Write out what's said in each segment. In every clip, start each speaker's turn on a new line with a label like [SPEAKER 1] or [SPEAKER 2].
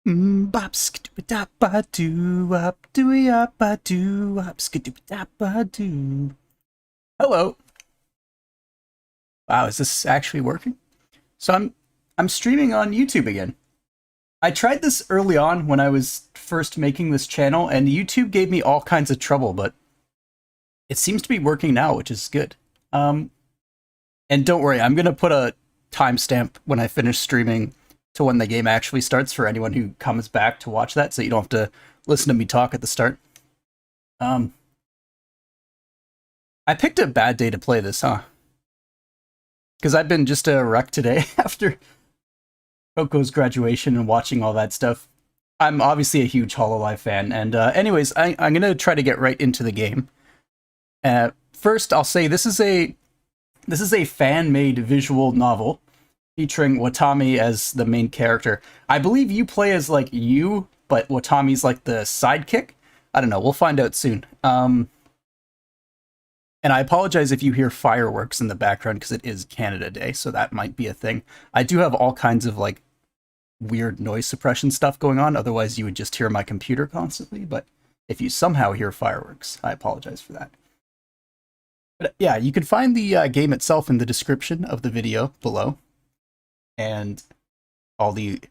[SPEAKER 1] Bop skidoo ba doo up doo up ba doo up skidoo ba doo. Hello. Wow, is this actually working? So I'm streaming on YouTube again. I tried this early on when I was first making this channel, and YouTube gave me all kinds of trouble, but it seems to be working now, which is good. And don't worry, I'm gonna put a timestamp when I finish streaming to when the game actually starts for anyone who comes back to watch that, so you don't have to listen to me talk at the start. I picked a bad day to play this, huh? Because I've been just a wreck today after Coco's graduation and watching all that stuff. I'm obviously a huge HoloLive fan, and anyways, I'm gonna try to get right into the game. First, I'll say this is a fan-made visual novel featuring Watame as the main character. I believe you play as like you, but Watame's like the sidekick. I don't know. We'll find out soon. And I apologize if you hear fireworks in the background because it is Canada Day, so that might be a thing. I do have all kinds of like weird noise suppression stuff going on. Otherwise, you would just hear my computer constantly. But if you somehow hear fireworks, I apologize for that. But yeah, you can find the game itself in the description of the video below, and all the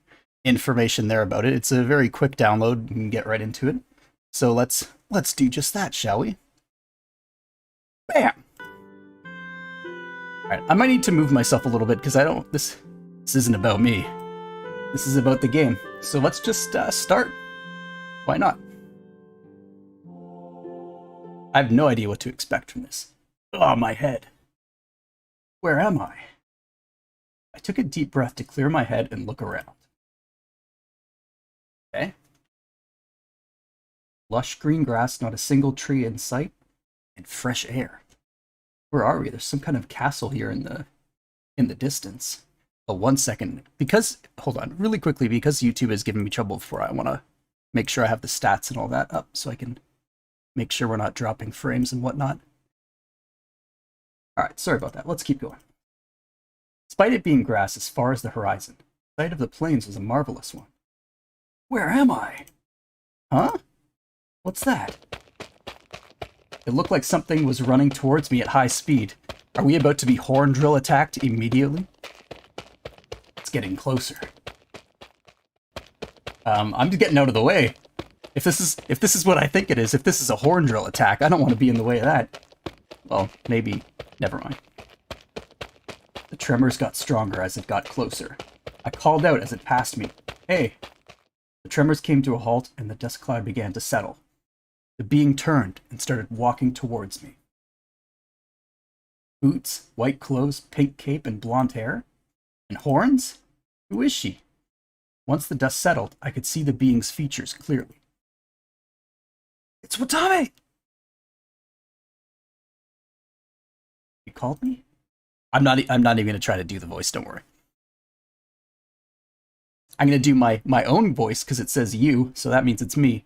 [SPEAKER 1] information there about it. It's a very quick download. You can get right into it. So let's do just that, shall we? Bam! Alright, I might need to move myself a little bit because this isn't about me. This is about the game. So let's just start. Why not? I have no idea what to expect from this. Oh, my head. Where am I? I took a deep breath to clear my head and look around. Okay. Lush green grass, not a single tree in sight, and fresh air. Where are we? There's some kind of castle here in the distance. Oh, 1 second. Hold on, really quickly, because YouTube has given me trouble before, I want to make sure I have the stats and all that up so I can make sure we're not dropping frames and whatnot. Alright, sorry about that. Let's keep going. Despite it being grass as far as the horizon, the sight of the plains was a marvelous one. Where am I? Huh? What's that? It looked like something was running towards me at high speed. Are we about to be horn drill attacked immediately? It's getting closer. I'm just getting out of the way. If this is what I think it is, if this is a horn drill attack, I don't want to be in the way of that. Well, maybe. Never mind. The tremors got stronger as it got closer. I called out as it passed me. Hey! The tremors came to a halt and the dust cloud began to settle. The being turned and started walking towards me. Boots, white clothes, pink cape, and blonde hair? And horns? Who is she? Once the dust settled, I could see the being's features clearly. It's Watame! You called me? I'm not even going to try to do the voice, don't worry. I'm going to do my own voice because it says you, so that means it's me.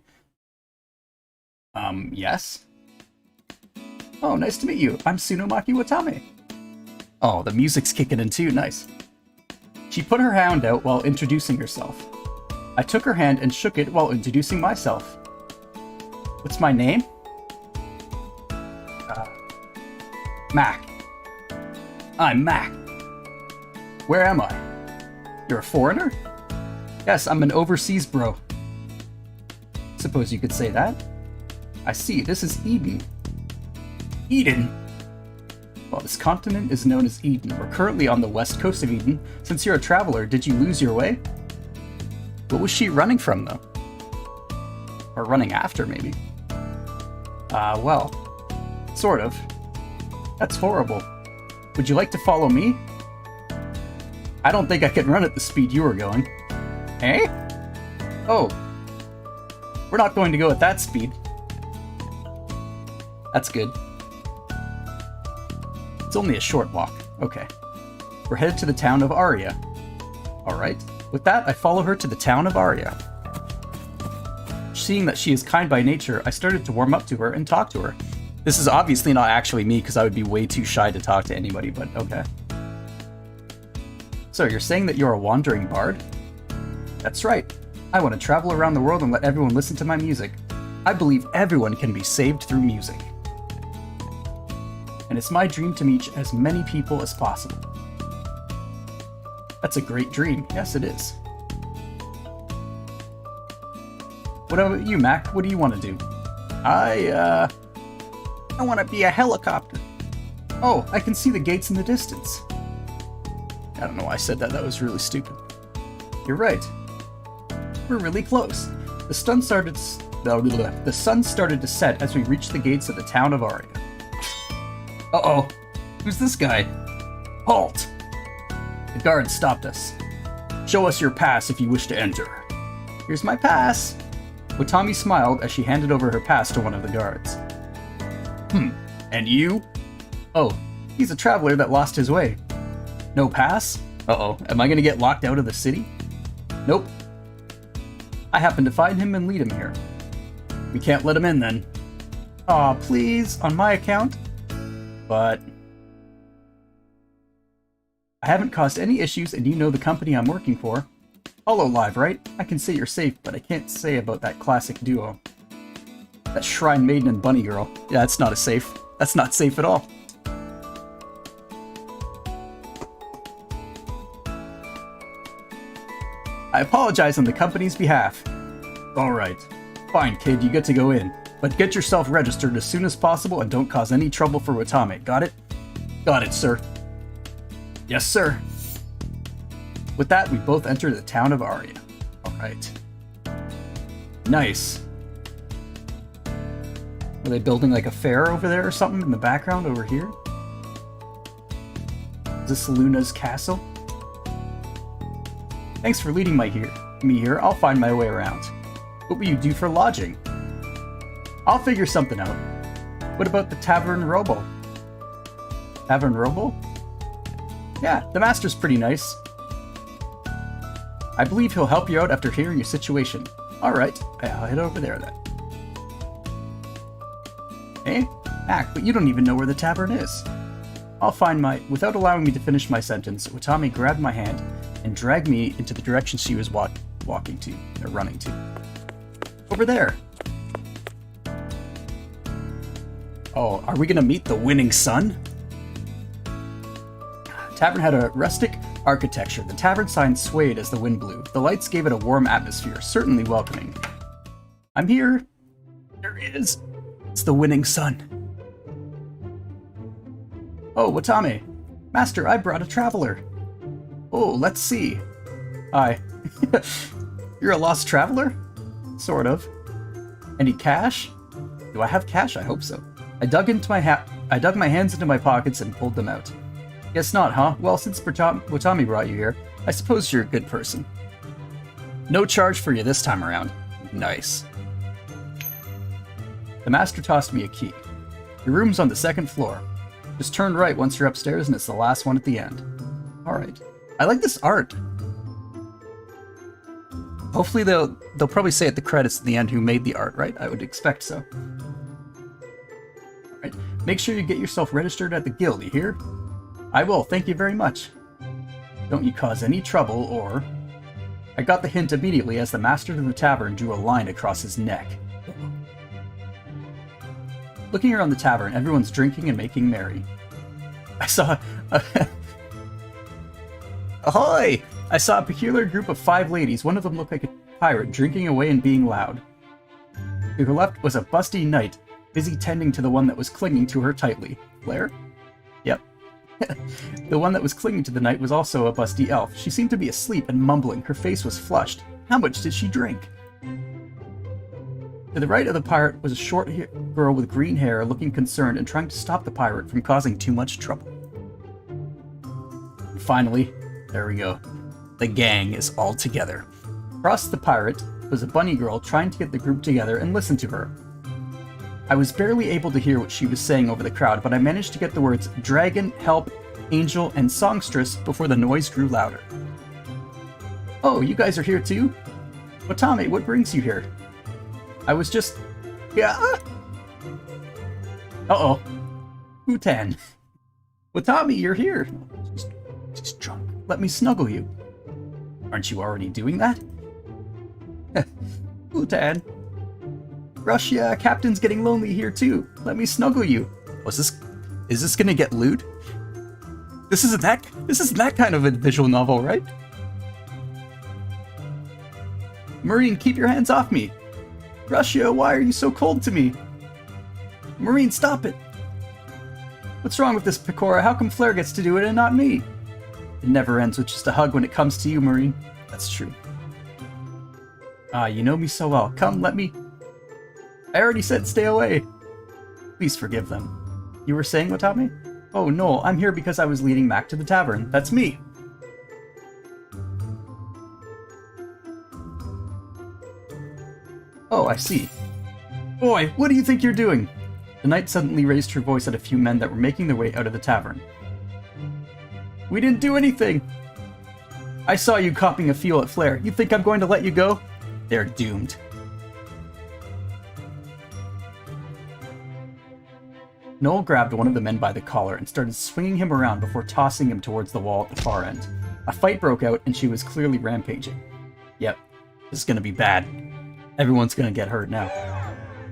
[SPEAKER 1] Yes? Oh, nice to meet you. I'm Tsunomaki Watame. Oh, the music's kicking in too, nice. She put her hand out while introducing herself. I took her hand and shook it while introducing myself. What's my name? Mac. I'm Mac. Where am I? You're a foreigner? Yes, I'm an overseas bro. Suppose you could say that. I see, this is Eden. Eden? Well, this continent is known as Eden. We're currently on the west coast of Eden. Since you're a traveler, did you lose your way? What was she running from, though? Or running after, maybe? Well, sort of. That's horrible. Would you like to follow me? I don't think I can run at the speed you were going. Eh? Oh. We're not going to go at that speed. That's good. It's only a short walk. Okay. We're headed to the town of Aria. Alright. With that, I follow her to the town of Aria. Seeing that she is kind by nature, I started to warm up to her and talk to her. This is obviously not actually me because I would be way too shy to talk to anybody, but okay. So you're saying that you're a wandering bard? That's right. I want to travel around the world and let everyone listen to my music. I believe everyone can be saved through music. And it's my dream to meet as many people as possible. That's a great dream. Yes, it is. What about you, Mac? What do you want to do? I want to be a helicopter. Oh, I can see the gates in the distance. I don't know why I said that. That was really stupid. You're right. We're really close. The sun started to set as we reached the gates of the town of Aria. Uh-oh. Who's this guy? Halt! The guard stopped us. Show us your pass if you wish to enter. Here's my pass. Watame smiled as she handed over her pass to one of the guards. And you? Oh, he's a traveler that lost his way. No pass? Uh-oh, am I gonna get locked out of the city? Nope. I happened to find him and lead him here. We can't let him in then. Aw, please, on my account? But I haven't caused any issues and you know the company I'm working for. HoloLive, right? I can say you're safe, but I can't say about that classic duo. That Shrine Maiden and Bunny Girl. Yeah, that's not safe. That's not safe at all. I apologize on the company's behalf. Alright. Fine, kid, you get to go in. But get yourself registered as soon as possible and don't cause any trouble for Watame. Got it? Got it, sir. Yes, sir. With that, we both enter the town of Aria. Alright. Nice. Are they building like a fair over there or something in the background over here? Is this Luna's castle? Thanks for leading me here. I'll find my way around. What will you do for lodging? I'll figure something out. What about the Tavern Robo? Tavern Robo? Yeah, the master's pretty nice. I believe he'll help you out after hearing your situation. Alright, I'll head over there then. Hey, Mac, but you don't even know where the tavern is. I'll find my... Without allowing me to finish my sentence, Watame grabbed my hand and dragged me into the direction she was running to. Over there. Oh, are we gonna meet the winning sun? Tavern had a rustic architecture. The tavern sign swayed as the wind blew. The lights gave it a warm atmosphere, certainly welcoming. I'm here. There it is. It's the winning sun. Oh, Watame. Master, I brought a traveler. Oh, let's see. Hi. You're a lost traveler? Sort of. Any cash? Do I have cash? I hope so. I dug my hands into my pockets and pulled them out. Guess not, huh? Well, since Watame brought you here, I suppose you're a good person. No charge for you this time around. Nice. The master tossed me a key. Your room's on the second floor. Just turn right once you're upstairs and it's the last one at the end. Alright. I like this art. Hopefully they'll probably say at the credits at the end who made the art, right? I would expect so. Alright. Make sure you get yourself registered at the guild, you hear? I will, thank you very much. Don't you cause any trouble, or... I got the hint immediately as the master of the tavern drew a line across his neck. Looking around the tavern, everyone's drinking and making merry. I saw... Ahoy! I saw a peculiar group of 5 ladies. One of them looked like a pirate, drinking away and being loud. To her left was a busty knight, busy tending to the one that was clinging to her tightly. Blair? Yep. The one that was clinging to the knight was also a busty elf. She seemed to be asleep and mumbling. Her face was flushed. How much did she drink? To the right of the pirate was a short girl with green hair, looking concerned and trying to stop the pirate from causing too much trouble. And finally, there we go. The gang is all together. Across the pirate was a bunny girl trying to get the group together and listen to her. I was barely able to hear what she was saying over the crowd, but I managed to get the words dragon, help, angel, and songstress before the noise grew louder. Oh, you guys are here too? Watame, what brings you here? I was just... Yeah. Uh-oh. Hutan. Watame, you're here. She's drunk. Let me snuggle you. Aren't you already doing that? Snuggle-tan. Russia, Captain's getting lonely here too. Let me snuggle you. Is this gonna get lewd? This isn't that kind of a visual novel, right? Marine, keep your hands off me. Russia, why are you so cold to me? Marine, stop it. What's wrong with this Pecora? How come Flare gets to do it and not me? It never ends with just a hug when it comes to you, Marine. That's true. Ah, you know me so well. Come, let me... I already said stay away. Please forgive them. You were saying, Watame? Oh, no, I'm here because I was leading Mac to the tavern. That's me. Oh, I see. Boy, what do you think you're doing? The knight suddenly raised her voice at a few men that were making their way out of the tavern. We didn't do anything! I saw you copying a fuel at Flare. You think I'm going to let you go? They're doomed. Noel grabbed one of the men by the collar and started swinging him around before tossing him towards the wall at the far end. A fight broke out and she was clearly rampaging. Yep, this is gonna be bad. Everyone's gonna get hurt now.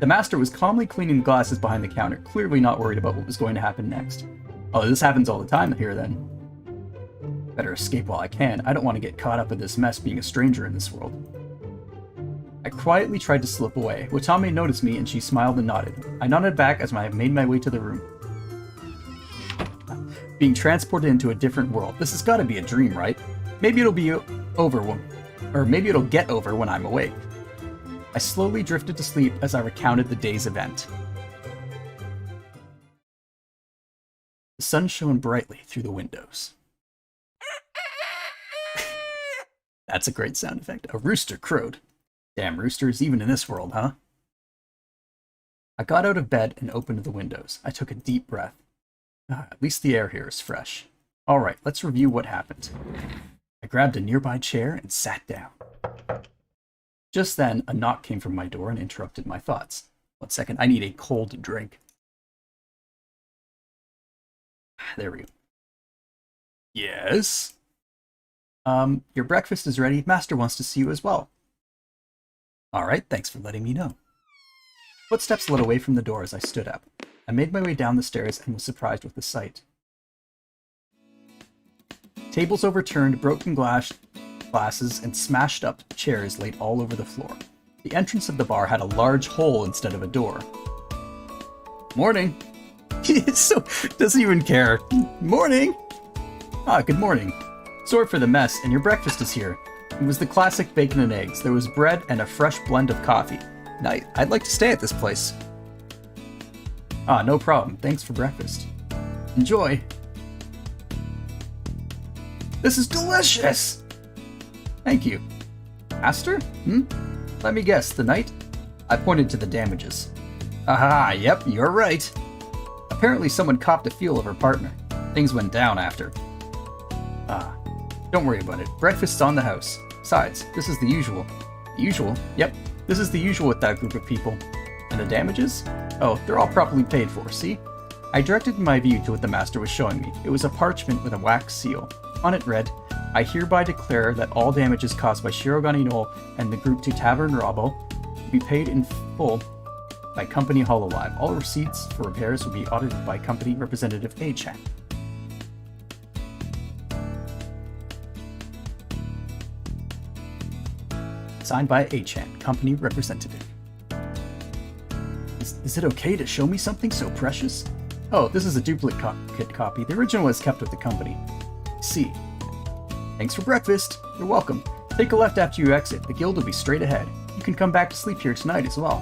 [SPEAKER 1] The master was calmly cleaning the glasses behind the counter, clearly not worried about what was going to happen next. Oh, this happens all the time here then. Better escape while I can. I don't want to get caught up in this mess being a stranger in this world. I quietly tried to slip away. Watame noticed me and she smiled and nodded. I nodded back as I made my way to the room. Being transported into a different world. This has got to be a dream, right? Maybe it'll be over maybe it'll get over when I'm awake. I slowly drifted to sleep as I recounted the day's event. The sun shone brightly through the windows. That's a great sound effect. A rooster crowed. Damn roosters, even in this world, huh? I got out of bed and opened the windows. I took a deep breath. At least the air here is fresh. Alright, let's review what happened. I grabbed a nearby chair and sat down. Just then, a knock came from my door and interrupted my thoughts. 1 second, I need a cold drink. There we go. Yes? Your breakfast is ready. Master wants to see you as well. Alright, thanks for letting me know. Footsteps led away from the door as I stood up. I made my way down the stairs and was surprised with the sight. Tables overturned, broken glasses, and smashed up chairs laid all over the floor. The entrance of the bar had a large hole instead of a door. Morning! So, doesn't even care. Morning! Ah, good morning. Sorry for the mess, and your breakfast is here. It was the classic bacon and eggs. There was bread and a fresh blend of coffee. I'd like to stay at this place. Ah, no problem. Thanks for breakfast. Enjoy. This is delicious! Thank you. Master? Let me guess, the knight? I pointed to the damages. Aha, yep, you're right. Apparently someone copped a feel of her partner. Things went down after. Ah, don't worry about it. Breakfast's on the house. Besides, this is the usual. The usual? Yep, this is the usual with that group of people. And the damages? Oh, they're all properly paid for, see? I directed my view to what the master was showing me. It was a parchment with a wax seal. On it read, I hereby declare that all damages caused by Shirogane Noel and the group to Tavern Robbo will be paid in full by Company HoloLive. All receipts for repairs will be audited by Company Representative A-chan. Signed by A-chan, Company Representative. Is it okay to show me something so precious? Oh, this is a duplicate copy. The original is kept with the company. See. Thanks for breakfast. You're welcome. Take a left after you exit. The guild will be straight ahead. You can come back to sleep here tonight as well.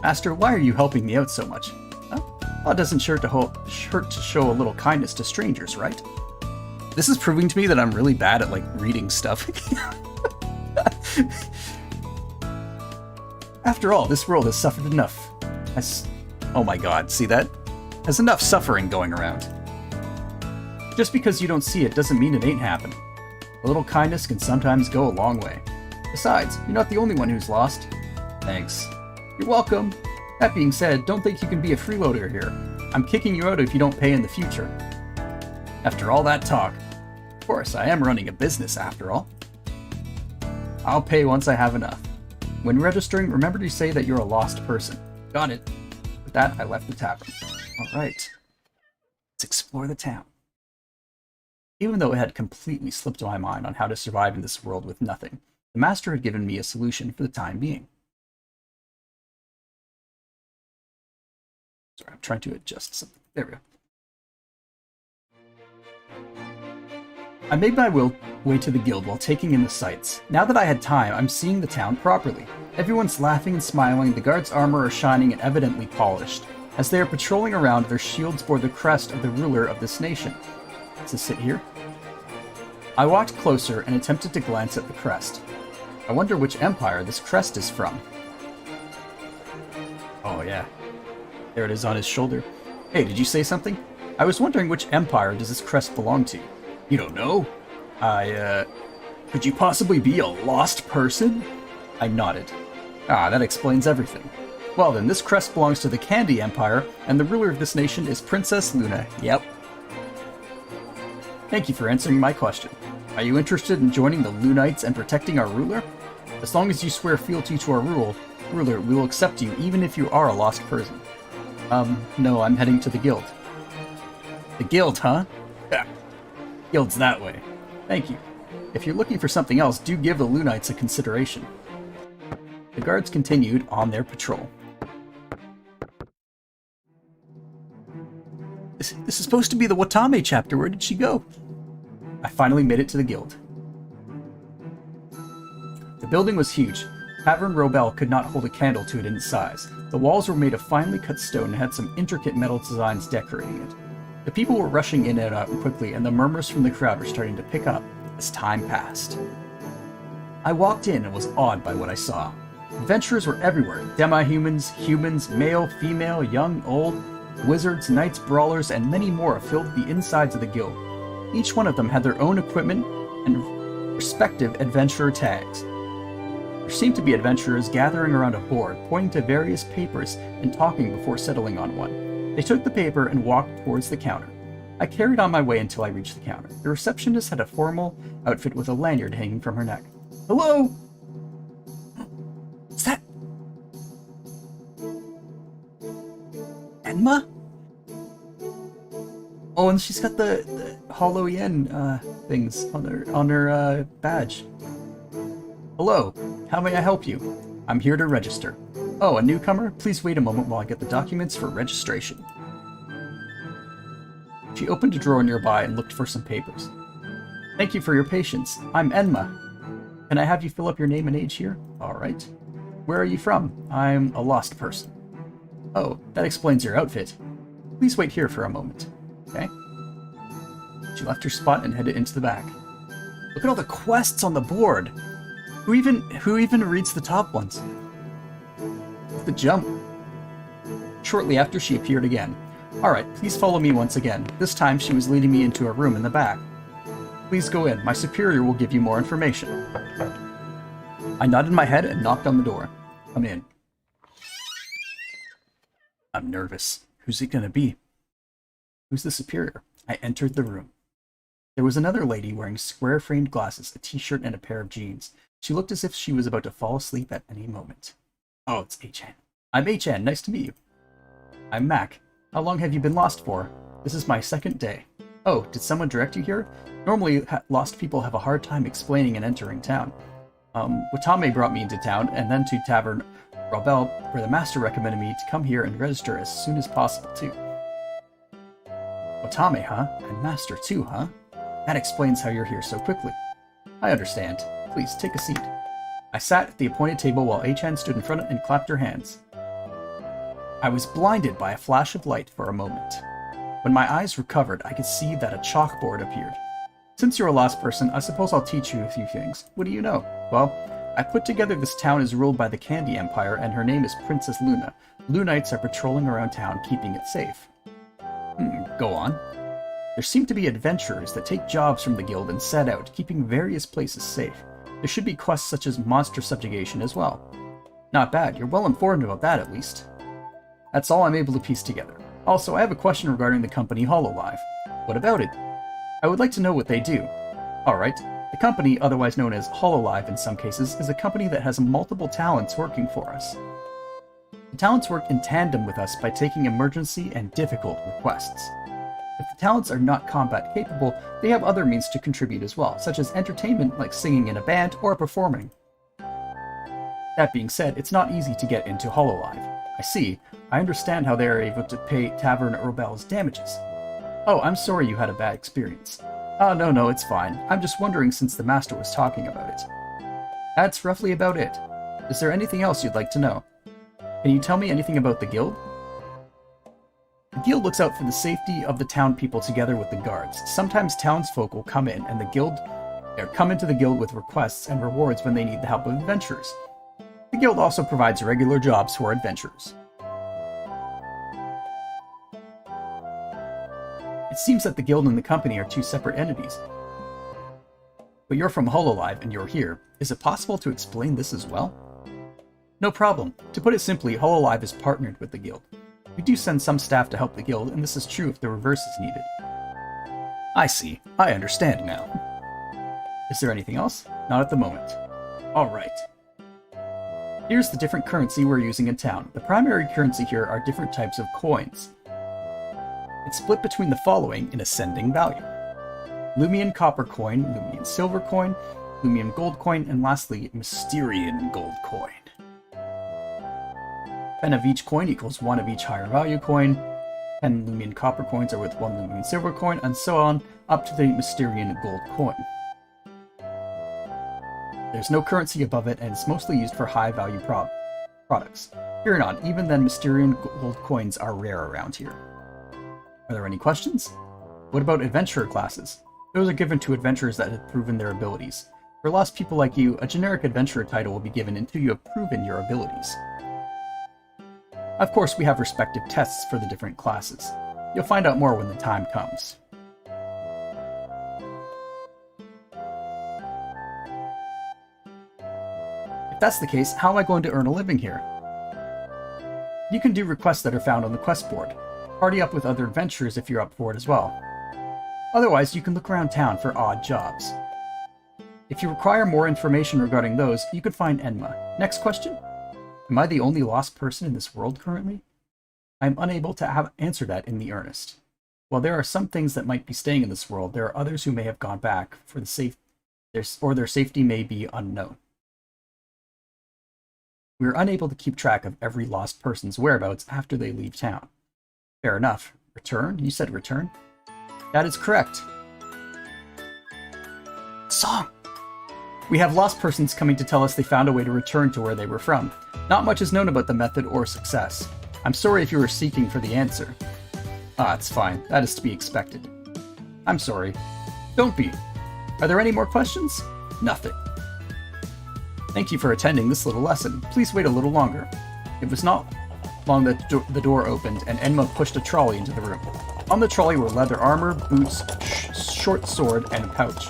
[SPEAKER 1] Master, why are you helping me out so much? Well, it doesn't hurt to show a little kindness to strangers, right? This is proving to me that I'm really bad at, reading stuff. After all, this world has suffered enough. Oh my god, see that? Has enough suffering going around. Just because you don't see it doesn't mean it ain't happening. A little kindness can sometimes go a long way. Besides, you're not the only one who's lost. Thanks. You're welcome. That being said, don't think you can be a freeloader here. I'm kicking you out if you don't pay in the future. After all that talk. Of course, I am running a business after all. I'll pay once I have enough. When registering, remember to say that you're a lost person. Got it. With that, I left the tavern. Alright. Let's explore the town. Even though it had completely slipped my mind on how to survive in this world with nothing, the master had given me a solution for the time being. Sorry, I'm trying to adjust something. There we go. I made my way to the guild while taking in the sights. Now that I had time, I'm seeing the town properly. Everyone's laughing and smiling, the guards' armor are shining and evidently polished. As they are patrolling around, their shields bore the crest of the ruler of this nation. Does it sit here? I walked closer and attempted to glance at the crest. I wonder which empire this crest is from. Oh yeah. There it is on his shoulder. Hey, did you say something? I was wondering which empire does this crest belong to? You don't know? Could you possibly be a lost person? I nodded. Ah, that explains everything. Well then, this crest belongs to the Candy Empire, and the ruler of this nation is Princess Luna. Yep. Thank you for answering my question. Are you interested in joining the Lunites and protecting our ruler? As long as you swear fealty to our ruler, we will accept you even if you are a lost person. No, I'm heading to the guild. The guild, huh? Yeah. Guild's that way. Thank you. If you're looking for something else, do give the Lunites a consideration. The guards continued on their patrol. This is supposed to be the Watame chapter. Where did she go? I finally made it to the guild. The building was huge. Tavern Robel could not hold a candle to it in size. The walls were made of finely cut stone and had some intricate metal designs decorating it. The people were rushing in and out quickly, and the murmurs from the crowd were starting to pick up as time passed. I walked in and was awed by what I saw. Adventurers were everywhere. Demi-humans, humans, male, female, young, old, wizards, knights, brawlers, and many more filled the insides of the guild. Each one of them had their own equipment and respective adventurer tags. There seemed to be adventurers gathering around a board, pointing to various papers and talking before settling on one. They took the paper and walked towards the counter. I carried on my way until I reached the counter. The receptionist had a formal outfit with a lanyard hanging from her neck. Hello? Is that... Enma? Oh, and she's got the Holo Yen things on her badge. Hello, how may I help you? I'm here to register. Oh, a newcomer? Please wait a moment while I get the documents for registration. She opened a drawer nearby and looked for some papers. Thank you for your patience. I'm Enma. Can I have you fill up your name and age here? Alright. Where are you from? I'm a lost person. Oh, that explains your outfit. Please wait here for a moment. Okay. She left her spot and headed into the back. Look at all the quests on the board! Who even reads the top ones? The jump. Shortly after, she appeared again. Alright, please follow me once again. This time she was leading me into a room in the back. Please go in. My superior will give you more information. I nodded my head and knocked on the door. Come in. I'm nervous. Who's it gonna be? Who's the superior? I entered the room. There was another lady wearing square-framed glasses, a t-shirt, and a pair of jeans. She looked as if she was about to fall asleep at any moment. Oh, it's H-N. I'm H-N. Nice to meet you. I'm Mac. How long have you been lost for? This is my second day. Oh, did someone direct you here? Normally, lost people have a hard time explaining and entering town. Watame brought me into town, and then to Tavern Robel, where the master recommended me to come here and register as soon as possible, too. Watame, huh? And master, too, huh? That explains how you're here so quickly. I understand. Please, take a seat. I sat at the appointed table while H-N stood in front and clapped her hands. I was blinded by a flash of light for a moment. When my eyes recovered, I could see that a chalkboard appeared. Since you're a lost person, I suppose I'll teach you a few things. What do you know? Well, I put together this town is ruled by the Candy Empire, and her name is Princess Luna. Lunites are patrolling around town, keeping it safe. Go on. There seem to be adventurers that take jobs from the guild and set out, keeping various places safe. There should be quests such as monster subjugation as well. Not bad, you're well informed about that at least. That's all I'm able to piece together. Also, I have a question regarding the company HoloLive. What about it? I would like to know what they do. Alright, The company, otherwise known as HoloLive in some cases, is a company that has multiple talents working for us. The talents work in tandem with us by taking emergency and difficult requests. If the talents are not combat capable, they have other means to contribute as well, such as entertainment like singing in a band or performing. That being said, it's not easy to get into HoloLive. I see. I understand how they are able to pay Tavern Rebel's damages. Oh, I'm sorry you had a bad experience. Oh, no, it's fine. I'm just wondering since the Master was talking about it. That's roughly about it. Is there anything else you'd like to know? Can you tell me anything about the guild? The guild looks out for the safety of the town people together with the guards. Sometimes townsfolk will come in and come into the guild with requests and rewards when they need the help of adventurers. The guild also provides regular jobs for adventurers. It seems that the guild and the company are two separate entities. But you're from HoloLive and you're here. Is it possible to explain this as well? No problem. To put it simply, HoloLive is partnered with the guild. We do send some staff to help the guild, and this is true if the reverse is needed. I see. I understand now. Is there anything else? Not at the moment. Alright. Here's the different currency we're using in town. The primary currency here are different types of coins. It's split between the following in ascending value. Lumian copper coin, Lumian silver coin, Lumian gold coin, and lastly, Mysterian gold coin. 10 of each coin equals 1 of each higher value coin, 10 Lumian copper coins are worth 1 Lumian silver coin, and so on, up to the Mysterian gold coin. There's no currency above it, and it's mostly used for high value products. Fear not, even then Mysterian gold coins are rare around here. Are there any questions? What about adventurer classes? Those are given to adventurers that have proven their abilities. For lost people like you, a generic adventurer title will be given until you have proven your abilities. Of course, we have respective tests for the different classes. You'll find out more when the time comes. If that's the case, how am I going to earn a living here? You can do requests that are found on the quest board. Party up with other adventurers if you're up for it as well. Otherwise, you can look around town for odd jobs. If you require more information regarding those, you could find Enma. Next question? Am I the only lost person in this world currently? I am unable to answer that in the earnest. While there are some things that might be staying in this world, there are others who may have gone back for their safety may be unknown. We are unable to keep track of every lost person's whereabouts after they leave town. Fair enough. Return? You said return? That is correct. Song! We have lost persons coming to tell us they found a way to return to where they were from. Not much is known about the method or success. I'm sorry if you were seeking for the answer. Ah, it's fine. That is to be expected. I'm sorry. Don't be. Are there any more questions? Nothing. Thank you for attending this little lesson. Please wait a little longer. It was not long that the door opened, and Enma pushed a trolley into the room. On the trolley were leather armor, boots, short sword, and a pouch.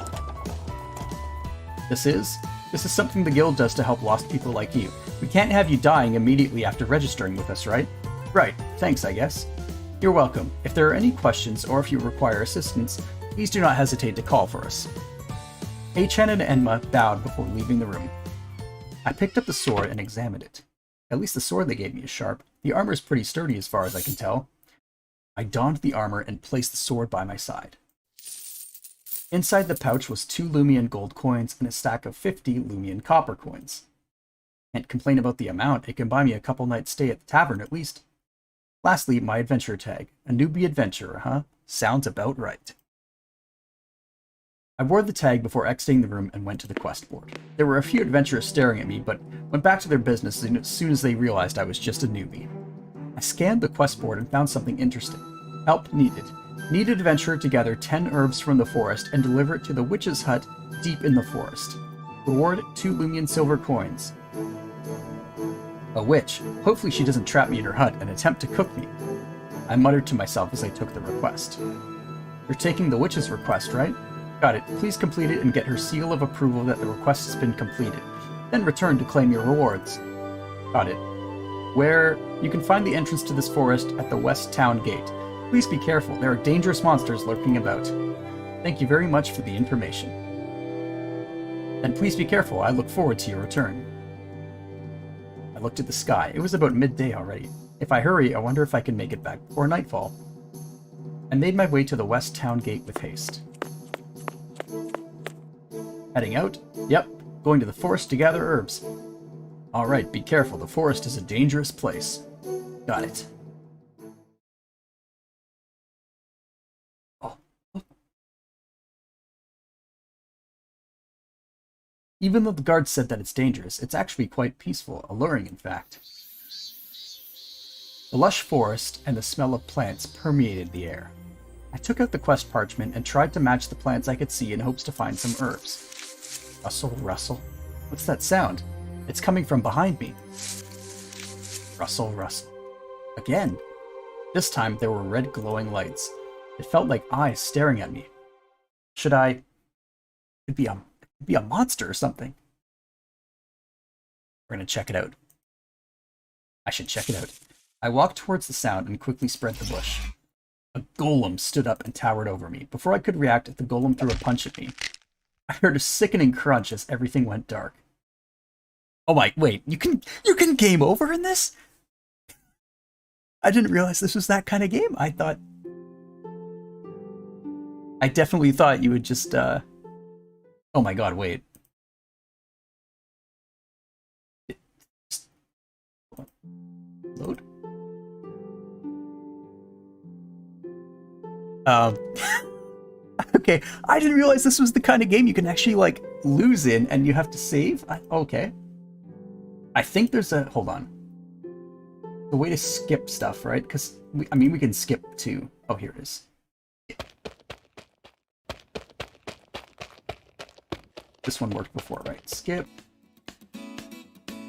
[SPEAKER 1] This is something the guild does to help lost people like you. We can't have you dying immediately after registering with us, right? Right. Thanks, I guess. You're welcome. If there are any questions, or if you require assistance, please do not hesitate to call for us. Chen and Enma bowed before leaving the room. I picked up the sword and examined it. At least the sword they gave me is sharp. The armor is pretty sturdy as far as I can tell. I donned the armor and placed the sword by my side. Inside the pouch was 2 Lumian gold coins and a stack of 50 Lumian copper coins. Can't complain about the amount. It can buy me a couple nights' stay at the tavern at least. Lastly, my adventure tag. A newbie adventurer, huh? Sounds about right. I wore the tag before exiting the room and went to the quest board. There were a few adventurers staring at me, but went back to their business as soon as they realized I was just a newbie. I scanned the quest board and found something interesting. Help needed. Needed adventurer to gather 10 herbs from the forest and deliver it to the witch's hut deep in the forest. Reward 2 Lumian silver coins. A witch. Hopefully she doesn't trap me in her hut and attempt to cook me. I muttered to myself as I took the request. You're taking the witch's request, right? Got it. Please complete it and get her seal of approval that the request has been completed. Then return to claim your rewards. Got it. Where you can find the entrance to this forest at the west town gate. Please be careful. There are dangerous monsters lurking about. Thank you very much for the information. Then please be careful, I look forward to your return. I looked at the sky. It was about midday already. If I hurry, I wonder if I can make it back before nightfall. I made my way to the west town gate with haste. Heading out? Yep, going to the forest to gather herbs. Alright, be careful, the forest is a dangerous place. Got it. Oh. Even though the guards said that it's dangerous, it's actually quite peaceful, alluring in fact. The lush forest and the smell of plants permeated the air. I took out the quest parchment and tried to match the plants I could see in hopes to find some herbs. Rustle, rustle. What's that sound? It's coming from behind me. Rustle, rustle. Again. This time there were red glowing lights. It felt like eyes staring at me. Should I... It'd be a monster or something. We're gonna check it out. I should check it out. I walked towards the sound and quickly spread the bush. A golem stood up and towered over me. Before I could react, the golem threw a punch at me. I heard a sickening crunch as everything went dark. Oh my, wait, you can game over in this? I didn't realize this was that kind of game. I definitely thought you would just, oh my god, wait. Load? Okay, I didn't realize this was the kind of game you can actually, like, lose in and you have to save? Okay. I think there's a... Hold on. The way to skip stuff, right? Because, I mean, we can skip too. Oh, here it is. This one worked before, right? Skip.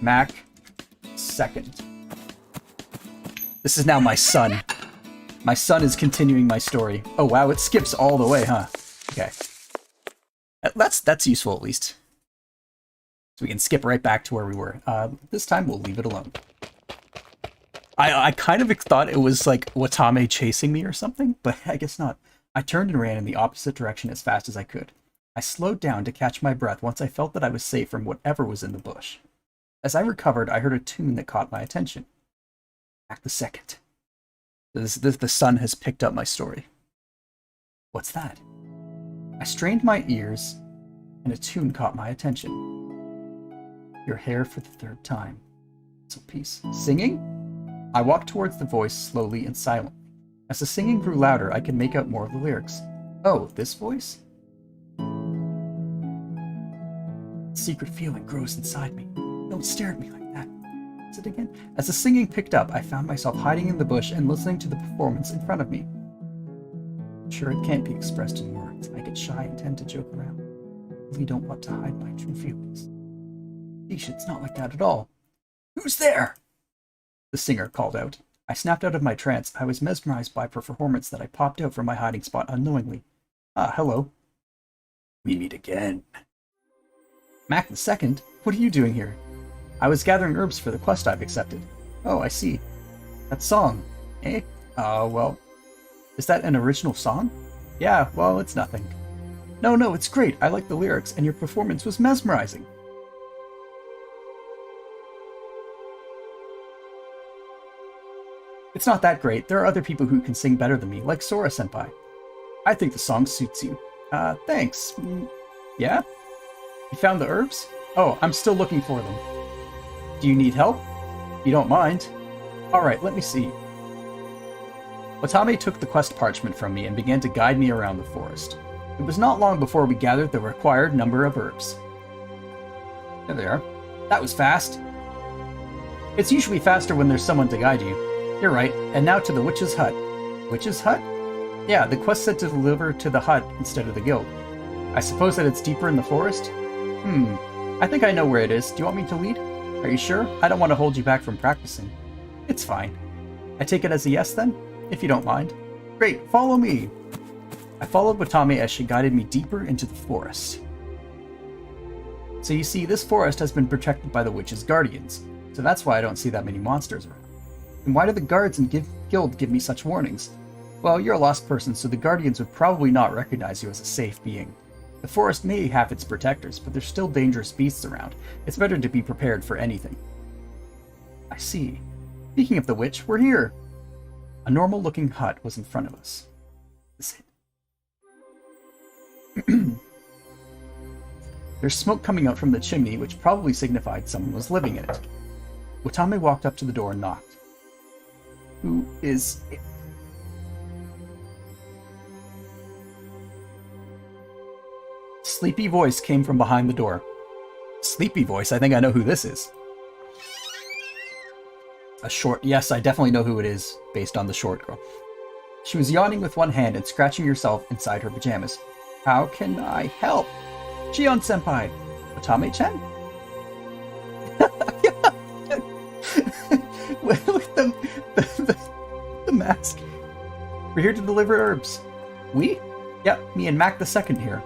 [SPEAKER 1] Mac. Second. This is now my son. My son is continuing my story. Oh wow, it skips all the way, huh? Okay. That's useful at least. So we can skip right back to where we were. This time we'll leave it alone. I kind of thought it was like Watame chasing me or something, but I guess not. I turned and ran in the opposite direction as fast as I could. I slowed down to catch my breath once I felt that I was safe from whatever was in the bush. As I recovered, I heard a tune that caught my attention. Act the second. The sun has picked up my story. What's that? I strained my ears, and a tune caught my attention. Your hair for the third time. So peace. Singing? I walked towards the voice slowly and silently. As the singing grew louder, I could make out more of the lyrics. Oh, this voice? Secret feeling grows inside me. Don't stare at me like that. Is it again? As the singing picked up, I found myself hiding in the bush and listening to the performance in front of me. Sure, it can't be expressed in words. I get shy and tend to joke around. I really don't want to hide my true feelings. Yeesh, it's not like that at all. Who's there? The singer called out. I snapped out of my trance. I was mesmerized by her performance that I popped out from my hiding spot unknowingly. Ah, hello. We meet again. Mac the Second? What are you doing here? I was gathering herbs for the quest I've accepted. Oh, I see. That song, eh? Well, is that an original song? Yeah, well, it's nothing. No, it's great. I like the lyrics, and your performance was mesmerizing. It's not that great. There are other people who can sing better than me, like Sora-senpai. I think the song suits you. Thanks. Yeah? You found the herbs? Oh, I'm still looking for them. Do you need help? You don't mind? Alright, let me see. Watame took the quest parchment from me and began to guide me around the forest. It was not long before we gathered the required number of herbs. There they are. That was fast. It's usually faster when there's someone to guide you. You're right, and now to the witch's hut. Witch's hut? Yeah, the quest said to deliver to the hut instead of the guild. I suppose that it's deeper in the forest? I think I know where it is. Do you want me to lead? Are you sure? I don't want to hold you back from practicing. It's fine. I take it as a yes then? If you don't mind. Great, follow me! I followed Watame as she guided me deeper into the forest. So you see, this forest has been protected by the witch's guardians, so that's why I don't see that many monsters around. And why do the guards and guild give me such warnings? Well, you're a lost person, so the guardians would probably not recognize you as a safe being. The forest may have its protectors, but there's still dangerous beasts around. It's better to be prepared for anything. I see. Speaking of the witch, we're here. A normal-looking hut was in front of us. This it. There's smoke coming out from the chimney, which probably signified someone was living in it. Watame walked up to the door and knocked. Who is it? Sleepy voice came from behind the door. Sleepy voice? I think I know who this is. A short... Yes, I definitely know who it is, based on the short girl. She was yawning with one hand and scratching herself inside her pajamas. How can I help? Shion-senpai. Watame-chan? With the mask. We're here to deliver herbs. We? Yep, me and Mac the Second here.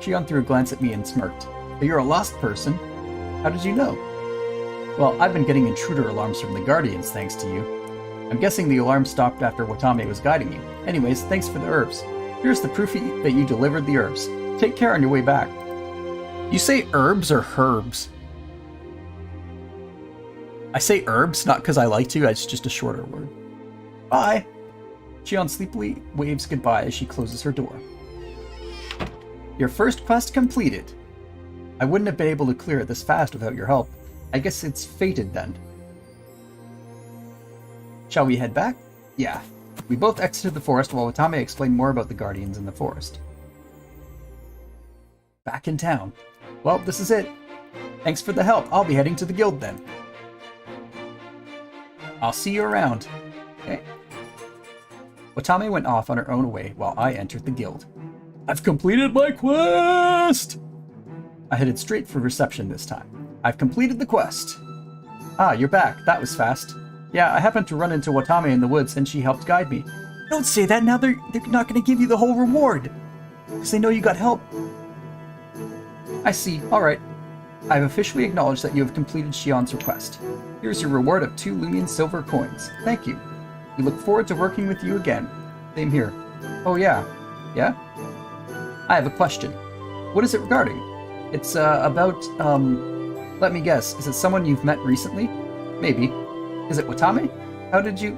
[SPEAKER 1] Shion threw a glance at me and smirked. But you're a lost person. How did you know? Well, I've been getting intruder alarms from the Guardians, thanks to you. I'm guessing the alarm stopped after Watame was guiding you. Anyways, thanks for the herbs. Here's the proof that you delivered the herbs. Take care on your way back. You say herbs or herbs? I say herbs, not because I like to, it's just a shorter word. Bye! Shion sleepily waves goodbye as she closes her door. Your first quest completed. I wouldn't have been able to clear it this fast without your help. I guess it's fated then. Shall we head back? Yeah. We both exited the forest while Watame explained more about the Guardians in the forest. Back in town. Well, this is it. Thanks for the help. I'll be heading to the guild then. I'll see you around. Okay. Watame went off on her own way while I entered the guild. I've completed my quest! I headed straight for reception this time. I've completed the quest. Ah, you're back. That was fast. Yeah, I happened to run into Watame in the woods and she helped guide me. Don't say that, now they're not going to give you the whole reward. Because they know you got help. I see. Alright. I've officially acknowledged that you have completed Shion's request. Here's your reward of 2 Lumion silver coins. Thank you. We look forward to working with you again. Same here. Oh yeah. Yeah? I have a question. What is it regarding? It's, about, let me guess. Is it someone you've met recently? Maybe. Is it Watame? How did you...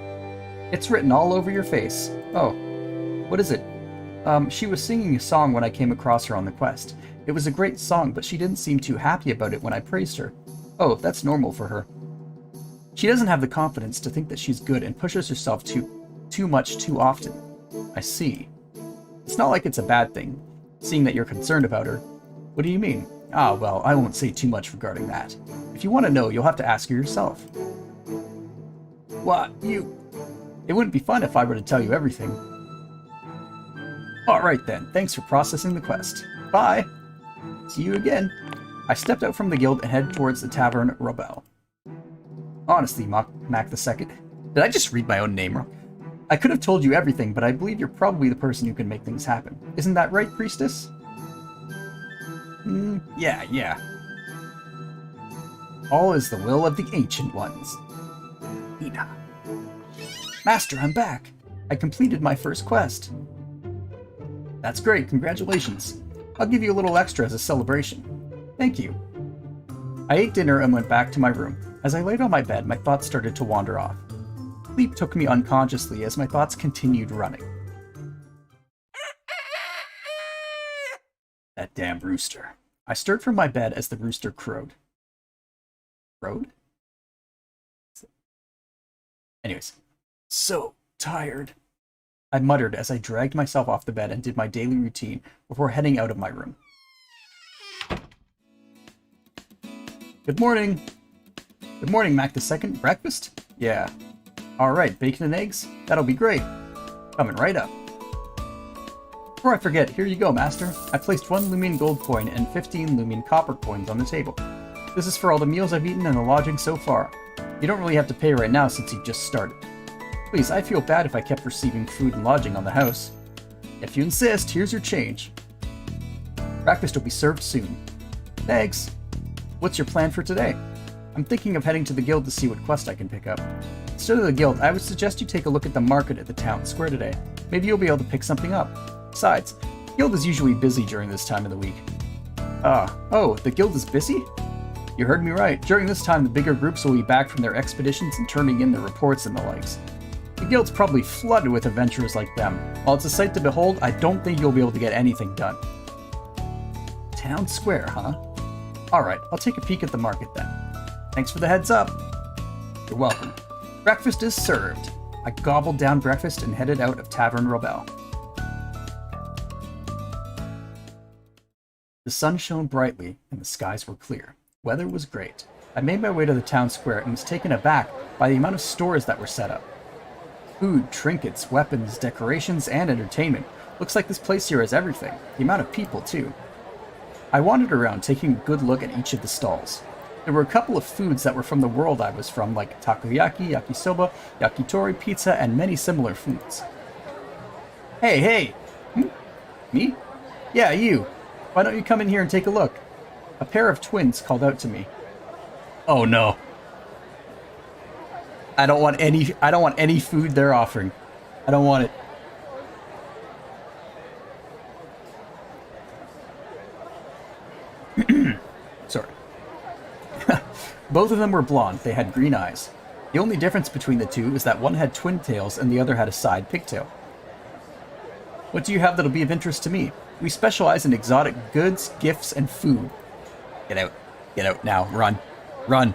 [SPEAKER 1] It's written all over your face. Oh. What is it? She was singing a song when I came across her on the quest. It was a great song, but she didn't seem too happy about it when I praised her. Oh, that's normal for her. She doesn't have the confidence to think that she's good and pushes herself too much too often. I see. It's not like it's a bad thing, seeing that you're concerned about her. What do you mean? Ah, well, I won't say too much regarding that. If you want to know, you'll have to ask her yourself. What? You... It wouldn't be fun if I were to tell you everything. Alright then, thanks for processing the quest. Bye! See you again. I stepped out from the guild and headed towards the tavern Robel. Honestly, Mac the Second, did I just read my own name wrong? I could have told you everything, but I believe you're probably the person who can make things happen. Isn't that right, Priestess? Yeah. All is the will of the Ancient Ones. Ina. Master, I'm back. I completed my first quest. That's great, congratulations. I'll give you a little extra as a celebration. Thank you. I ate dinner and went back to my room. As I laid on my bed, my thoughts started to wander off. Sleep took me unconsciously as my thoughts continued running. That damn rooster. I stirred from my bed as the rooster crowed. Crowed? Anyways. So tired. I muttered as I dragged myself off the bed and did my daily routine before heading out of my room. Good morning. Good morning, Mac the Second. Breakfast? Yeah. Alright, bacon and eggs? That'll be great. Coming right up. Before I forget, here you go, Master. I placed 1 Lumion gold coin and 15 Lumion copper coins on the table. This is for all the meals I've eaten and the lodging so far. You don't really have to pay right now since you just started. Please, I feel bad if I kept receiving food and lodging on the house. If you insist, here's your change. Breakfast will be served soon. Thanks. What's your plan for today? I'm thinking of heading to the guild to see what quest I can pick up. Instead of the guild, I would suggest you take a look at the market at the town square today. Maybe you'll be able to pick something up. Besides, guild is usually busy during this time of the week. Oh, the guild is busy? You heard me right. During this time, the bigger groups will be back from their expeditions and turning in their reports and the likes. The guild's probably flooded with adventurers like them. While it's a sight to behold, I don't think you'll be able to get anything done. Town square, huh? Alright, I'll take a peek at the market then. Thanks for the heads up. You're welcome. Breakfast is served. I gobbled down breakfast and headed out of Tavern Rebel. The sun shone brightly and the skies were clear. Weather was great. I made my way to the town square and was taken aback by the amount of stores that were set up. Food, trinkets, weapons, decorations, and entertainment. Looks like this place here has everything. The amount of people, too. I wandered around, taking a good look at each of the stalls. There were a couple of foods that were from the world I was from, like takoyaki, yakisoba, yakitori, pizza, and many similar foods. Hey! Me? Yeah, you. Why don't you come in here and take a look? A pair of twins called out to me. Oh no. I don't want any food they're offering. I don't want it. Sorry. Both of them were blonde. They had green eyes. The only difference between the two is that one had twin tails and the other had a side pigtail. What do you have that'll be of interest to me? We specialize in exotic goods, gifts, and food. Get out. Get out now. Run. Run.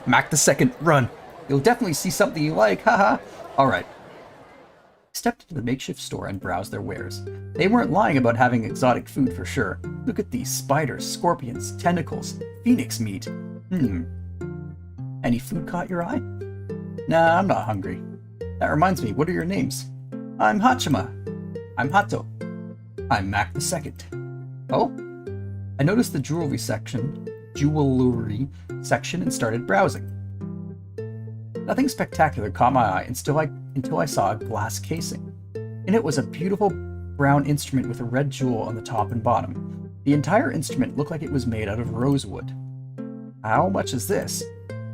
[SPEAKER 1] Mac the second. Run. You'll definitely see something you like. Haha. Alright. I stepped into the makeshift store and browsed their wares. They weren't lying about having exotic food for sure. Look at these spiders, scorpions, tentacles, phoenix meat. Any food caught your eye? Nah, I'm not hungry. That reminds me, what are your names? I'm Hachima. I'm Hato. I'm Mac the Second. Oh? I noticed the jewelry section and started browsing. Nothing spectacular caught my eye until I saw a glass casing. In it was a beautiful brown instrument with a red jewel on the top and bottom. The entire instrument looked like it was made out of rosewood. How much is this?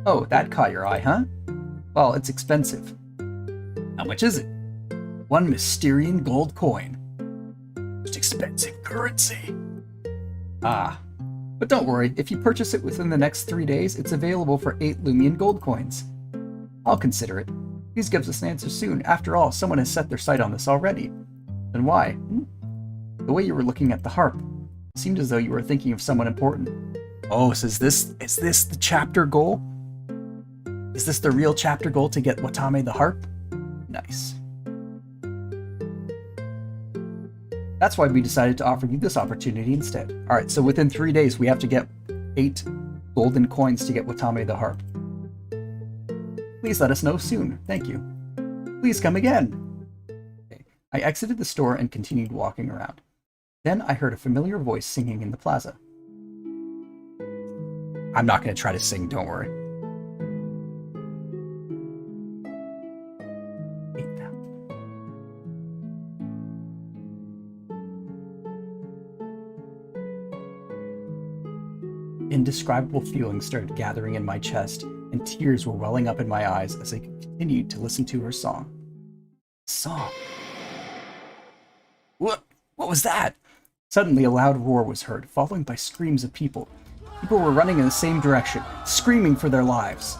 [SPEAKER 1] Oh, that caught your eye, huh? Well, it's expensive. How much is it? 1 Mysterian gold coin. Most expensive currency. Ah. But don't worry, if you purchase it within the next 3 days, it's available for 8 Lumian gold coins. I'll consider it. Please give us an answer soon. After all, someone has set their sight on this already. Then why? The way you were looking at the harp. It seemed as though you were thinking of someone important. Oh, so is this the chapter goal? Is this the real chapter goal to get Watame the harp? Nice. That's why we decided to offer you this opportunity instead. Alright, so within 3 days we have to get 8 golden coins to get Watame the harp. Please let us know soon. Thank you. Please come again. Okay. I exited the store and continued walking around. Then I heard a familiar voice singing in the plaza. I'm not going to try to sing, don't worry. Indescribable feelings started gathering in my chest, and tears were welling up in my eyes as I continued to listen to her song. Song? What was that? Suddenly a loud roar was heard, followed by screams of people. People were running in the same direction, screaming for their lives.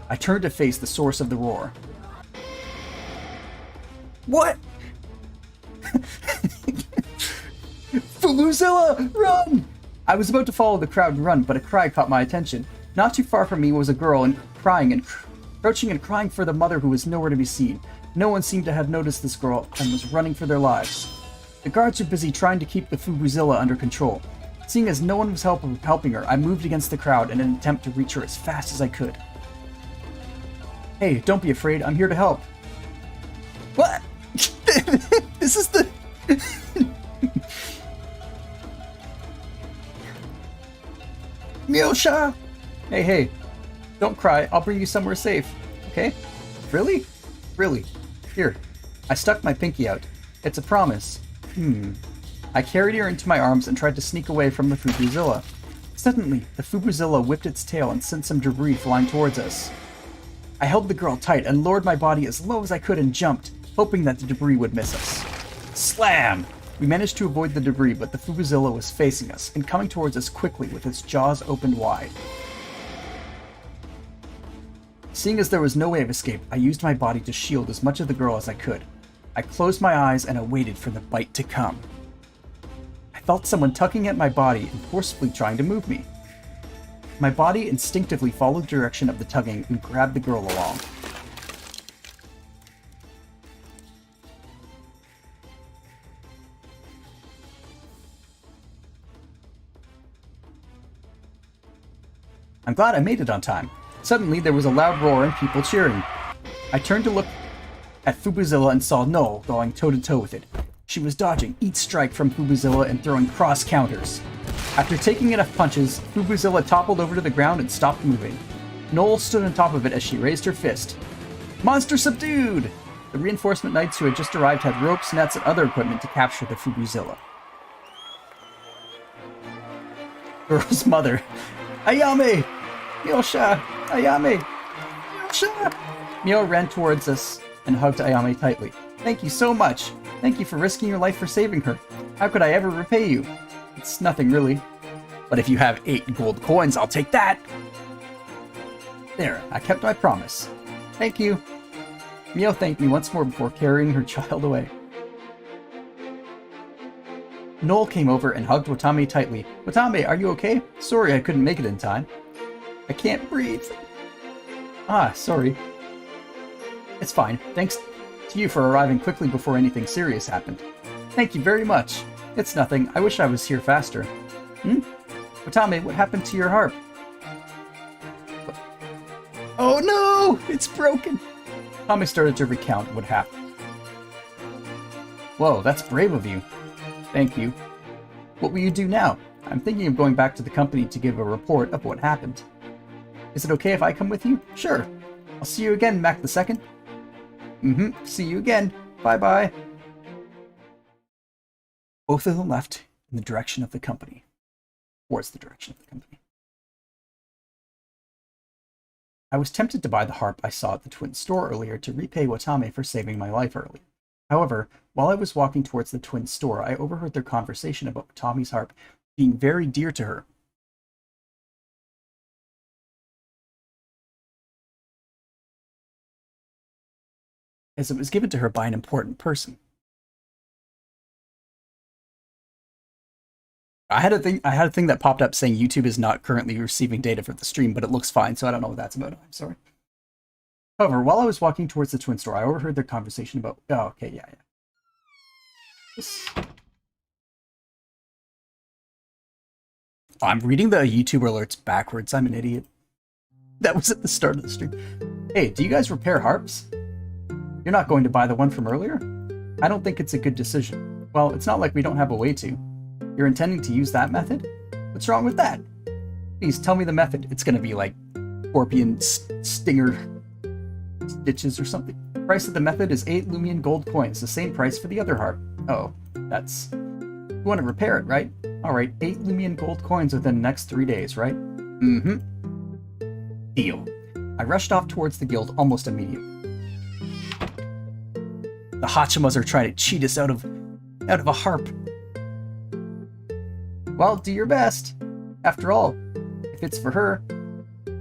[SPEAKER 1] I turned to face the source of the roar. What? Fuluzilla, run! I was about to follow the crowd and run, but a cry caught my attention. Not too far from me was a girl crouching and crying for the mother who was nowhere to be seen. No one seemed to have noticed this girl and was running for their lives. The guards were busy trying to keep the Fubuzilla under control. Seeing as no one was helping her, I moved against the crowd in an attempt to reach her as fast as I could. Hey, don't be afraid, I'm here to help. What? This is the... Myosha! Hey, don't cry, I'll bring you somewhere safe, okay? Really? Really. Here, I stuck my pinky out. It's a promise. I carried her into my arms and tried to sneak away from the Fubuzilla. Suddenly, the Fubuzilla whipped its tail and sent some debris flying towards us. I held the girl tight and lowered my body as low as I could and jumped, hoping that the debris would miss us. Slam! We managed to avoid the debris, but the Fubuzilla was facing us and coming towards us quickly with its jaws opened wide. Seeing as there was no way of escape, I used my body to shield as much of the girl as I could. I closed my eyes and I waited for the bite to come. I felt someone tugging at my body and forcibly trying to move me. My body instinctively followed the direction of the tugging and grabbed the girl along. I'm glad I made it on time. Suddenly, there was a loud roar and people cheering. I turned to look at Fubuzilla and saw Null going toe-to-toe with it. She was dodging each strike from Fubuzilla and throwing cross counters. After taking enough punches, Fubuzilla toppled over to the ground and stopped moving. Null stood on top of it as she raised her fist. Monster subdued! The reinforcement knights who had just arrived had ropes, nets, and other equipment to capture the Fubuzilla. Girl's mother. Ayame! Yosha! Ayame! Yosha! Mio ran towards us and hugged Ayame tightly. Thank you so much. Thank you for risking your life for saving her. How could I ever repay you? It's nothing really. But if you have 8 gold coins, I'll take that! There, I kept my promise. Thank you. Mio thanked me once more before carrying her child away. Noel came over and hugged Watame tightly. Watame, are you okay? Sorry I couldn't make it in time. I can't breathe. Ah, sorry. It's fine. Thanks to you for arriving quickly before anything serious happened. Thank you very much. It's nothing. I wish I was here faster. Watame, what happened to your harp? Oh no! It's broken! Tommy started to recount what happened. Whoa, that's brave of you. Thank you. What will you do now? I'm thinking of going back to the company to give a report of what happened. Is it okay if I come with you? Sure. I'll see you again, Mac the Second. See you again. Bye-bye. Both of them left in the direction of the company. Towards the direction of the company. I was tempted to buy the harp I saw at the Twin store earlier to repay Watame for saving my life earlier. However, while I was walking towards the Twin store, I overheard their conversation about Watame's harp being very dear to her. As it was given to her by an important person. I had a thing that popped up saying YouTube is not currently receiving data for the stream, but it looks fine, so I don't know what that's about. I'm sorry. However, while I was walking towards the Twin store, I overheard their conversation about... Oh, okay, yeah. I'm reading the YouTube alerts backwards. I'm an idiot. That was at the start of the stream. Hey, do you guys repair harps? You're not going to buy the one from earlier? I don't think it's a good decision. Well, it's not like we don't have a way to. You're intending to use that method? What's wrong with that? Please tell me the method. It's gonna be like scorpion stinger stitches or something. The price of the method is 8 Lumion gold coins, the same price for the other harp. Oh, that's... You want to repair it, right? Alright, 8 Lumion gold coins within the next 3 days, right? Deal. I rushed off towards the guild almost immediately. The Hachimas are trying to cheat us out of a harp. Well, do your best. After all, if it's for her,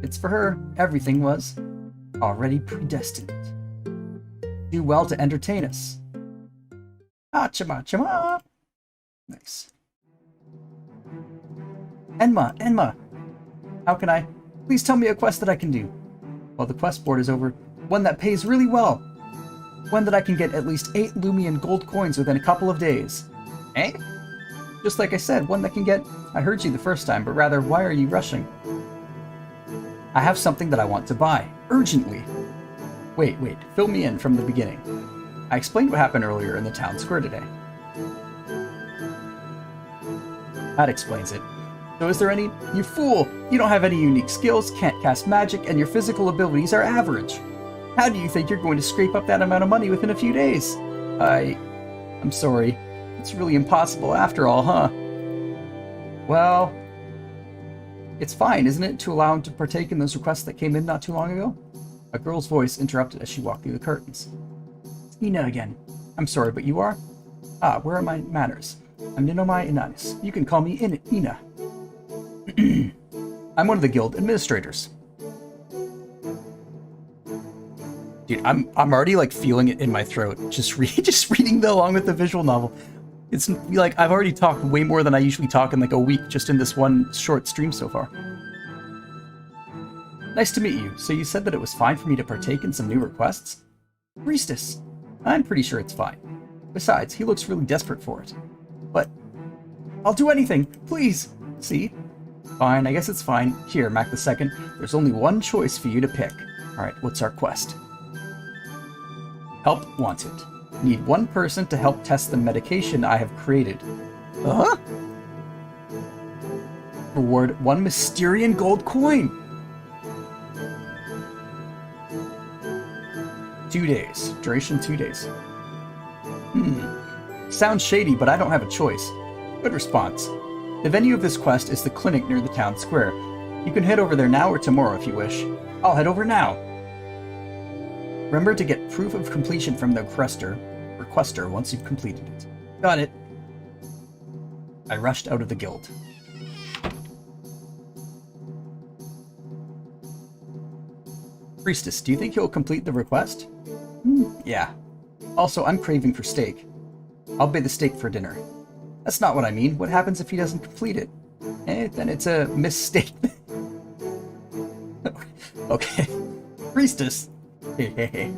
[SPEAKER 1] it's for her. Everything was already predestined. Do well to entertain us. Hachima. Nice. Enma. How can I? Please tell me a quest that I can do. Well, the quest board is over. One that pays really well. One that I can get at least 8 Lumion gold coins within a couple of days. Eh? Just like I said, one that can get... I heard you the first time, but rather, why are you rushing? I have something that I want to buy. Urgently. Wait, fill me in from the beginning. I explained what happened earlier in the town square today. That explains it. So is there any... You fool! You don't have any unique skills, can't cast magic, and your physical abilities are average. How do you think you're going to scrape up that amount of money within a few days? I'm sorry. It's really impossible after all, huh? Well... It's fine, isn't it, to allow him to partake in those requests that came in not too long ago? A girl's voice interrupted as she walked through the curtains. It's Ina again. I'm sorry, but you are? Ah, where are my manners? I'm Ninomai Inanis. You can call me Ina. I'm one of the guild administrators. Dude, I'm already like feeling it in my throat just reading along with the visual novel. It's like I've already talked way more than I usually talk in like a week just in this one short stream so far. Nice to meet you. So you said that it was fine for me to partake in some new requests? Priestess. I'm pretty sure it's fine. Besides, he looks really desperate for it. But I'll do anything, please. See? Fine, I guess it's fine. Here, Mac the Second, there's only one choice for you to pick. Alright, what's our quest? Help wanted. Need one person to help test the medication I have created. Uh-huh? Reward 1 Mysterian gold coin. 2 days. Duration 2 days. Sounds shady, but I don't have a choice. Good response. The venue of this quest is the clinic near the town square. You can head over there now or tomorrow if you wish. I'll head over now. Remember to get proof of completion from the requester once you've completed it. Got it. I rushed out of the guild. Priestess, do you think he'll complete the request? Yeah. Also, I'm craving for steak. I'll buy the steak for dinner. That's not what I mean. What happens if he doesn't complete it? Then it's a mistake. Okay. Priestess. Hey.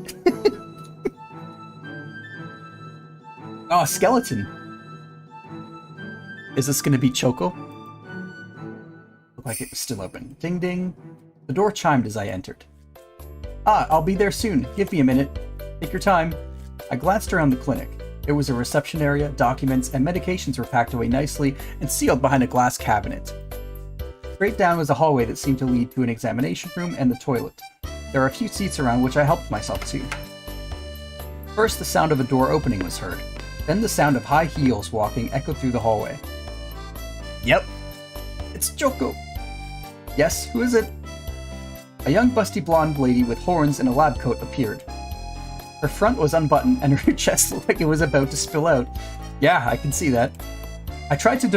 [SPEAKER 1] Oh, skeleton. Is this going to be Choco? Looked like it was still open. Ding ding. The door chimed as I entered. Ah, I'll be there soon. Give me a minute. Take your time. I glanced around the clinic. It was a reception area, documents, and medications were packed away nicely and sealed behind a glass cabinet. Straight down was a hallway that seemed to lead to an examination room and the toilet. There are a few seats around which I helped myself to. First, the sound of a door opening was heard. Then the sound of high heels walking echoed through the hallway. Yep. It's Choco. Yes, who is it? A young busty blonde lady with horns and a lab coat appeared. Her front was unbuttoned and her chest looked like it was about to spill out. Yeah, I can see that. I tried to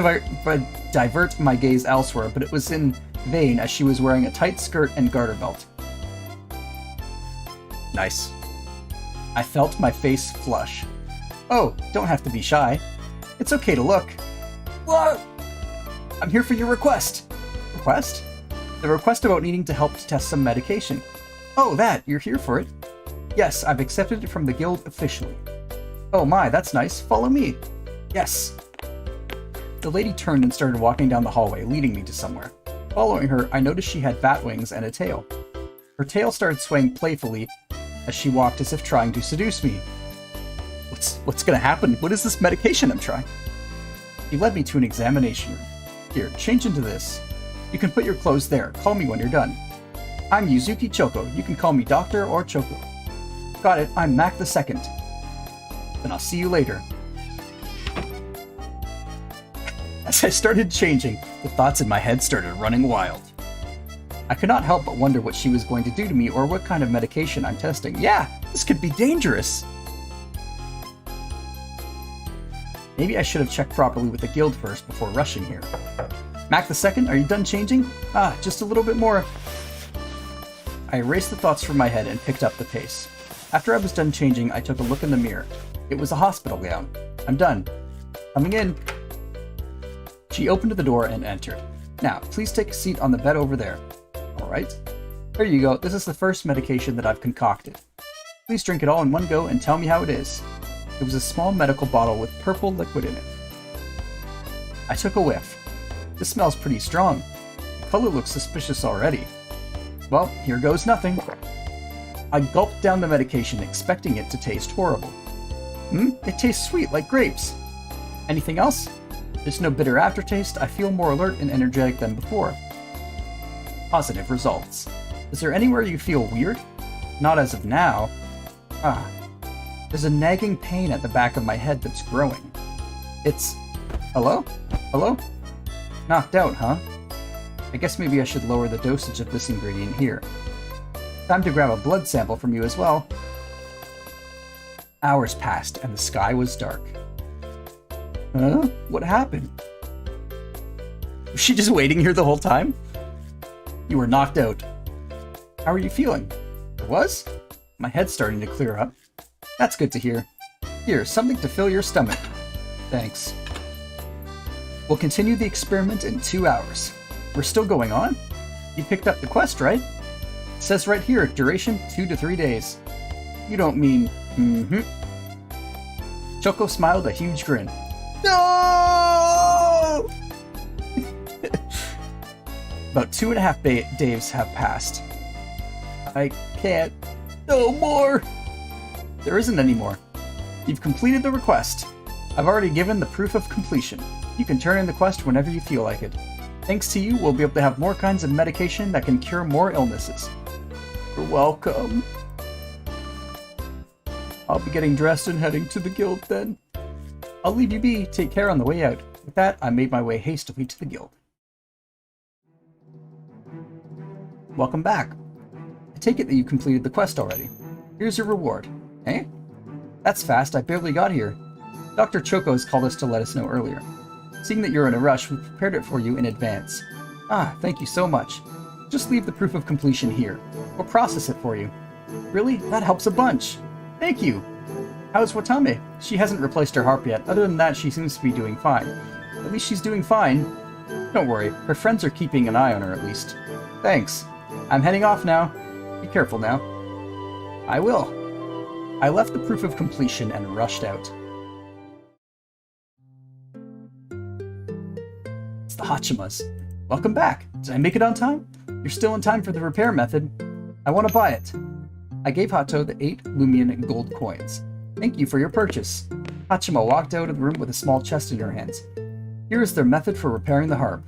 [SPEAKER 1] divert my gaze elsewhere, but it was in vain as she was wearing a tight skirt and garter belt. Nice. I felt my face flush. Oh, don't have to be shy. It's okay to look. Whoa! I'm here for your request. Request? The request about needing to help to test some medication. Oh, that! You're here for it? Yes, I've accepted it from the guild officially. Oh my, that's nice. Follow me. Yes. The lady turned and started walking down the hallway, leading me to somewhere. Following her, I noticed she had bat wings and a tail. Her tail started swaying playfully as she walked as if trying to seduce me. What's gonna happen? What is this medication I'm trying? He led me to an examination room. Here, change into this. You can put your clothes there. Call me when you're done. I'm Yuzuki Choco. You can call me Doctor or Choco. Got it, I'm Mac the Second. Then I'll see you later. As I started changing, the thoughts in my head started running wild. I could not help but wonder what she was going to do to me or what kind of medication I'm testing. Yeah, this could be dangerous. Maybe I should have checked properly with the guild first before rushing here. Mac the Second, are you done changing? Ah, just a little bit more. I erased the thoughts from my head and picked up the pace. After I was done changing, I took a look in the mirror. It was a hospital gown. I'm done. Coming in. She opened the door and entered. Now, please take a seat on the bed over there. Alright. There you go. This is the first medication that I've concocted. Please drink it all in one go and tell me how it is. It was a small medical bottle with purple liquid in it. I took a whiff. This smells pretty strong. The color looks suspicious already. Well, here goes nothing. I gulped down the medication, expecting it to taste horrible. It tastes sweet, like grapes. Anything else? There's no bitter aftertaste. I feel more alert and energetic than before. Positive results. Is there anywhere you feel weird? Not as of now. There's a nagging pain at the back of my head that's growing. It's... Hello? Hello? Knocked out, huh? I guess maybe I should lower the dosage of this ingredient here. Time to grab a blood sample from you as well. Hours passed, and the sky was dark. Huh? What happened? Was she just waiting here the whole time? You were knocked out. How are you feeling? I was? My head's starting to clear up. That's good to hear. Here, something to fill your stomach. Thanks. We'll continue the experiment in 2 hours. We're still going on? You picked up the quest, right? It says right here, duration 2 to 3 days. You don't mean, Choco smiled a huge grin. No! About 2.5 days have passed. I can't. No more! There isn't any more. You've completed the request. I've already given the proof of completion. You can turn in the quest whenever you feel like it. Thanks to you, we'll be able to have more kinds of medication that can cure more illnesses. You're welcome. I'll be getting dressed and heading to the guild then. I'll leave you be. Take care on the way out. With that, I made my way hastily to the guild. Welcome back. I take it that you completed the quest already. Here's your reward. Eh? That's fast, I barely got here. Dr. Choco has called us to let us know earlier. Seeing that you're in a rush, we prepared it for you in advance. Ah, thank you so much. Just leave the proof of completion here. We'll process it for you. Really? That helps a bunch. Thank you. How's Watame? She hasn't replaced her harp yet. Other than that, she seems to be doing fine. At least she's doing fine. Don't worry, her friends are keeping an eye on her at least. Thanks. I'm heading off now. Be careful now. I will. I left the proof of completion and rushed out. It's the Hachimas. Welcome back. Did I make it on time? You're still in time for the repair method. I want to buy it. I gave Hato the 8 Lumion gold coins. Thank you for your purchase. Hachima walked out of the room with a small chest in her hands. Here is their method for repairing the harp.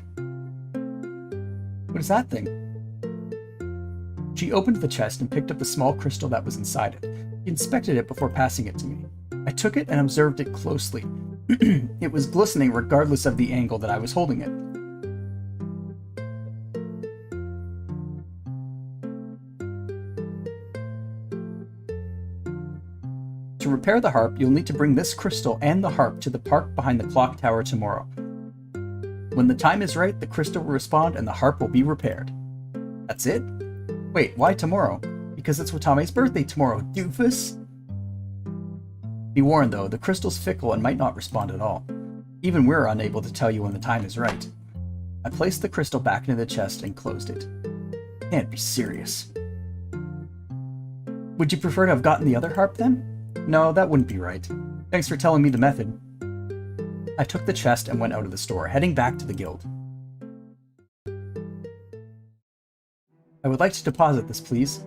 [SPEAKER 1] What is that thing? She opened the chest and picked up the small crystal that was inside it. She inspected it before passing it to me. I took it and observed it closely. It was glistening regardless of the angle that I was holding it. To repair the harp, you'll need to bring this crystal and the harp to the park behind the clock tower tomorrow. When the time is right, the crystal will respond and the harp will be repaired. That's it? Wait, why tomorrow? Because it's Watame's birthday tomorrow, doofus! Be warned though, the crystal's fickle and might not respond at all. Even we're unable to tell you when the time is right. I placed the crystal back into the chest and closed it. Can't be serious. Would you prefer to have gotten the other harp then? No, that wouldn't be right. Thanks for telling me the method. I took the chest and went out of the store, heading back to the guild. I would like to deposit this, please.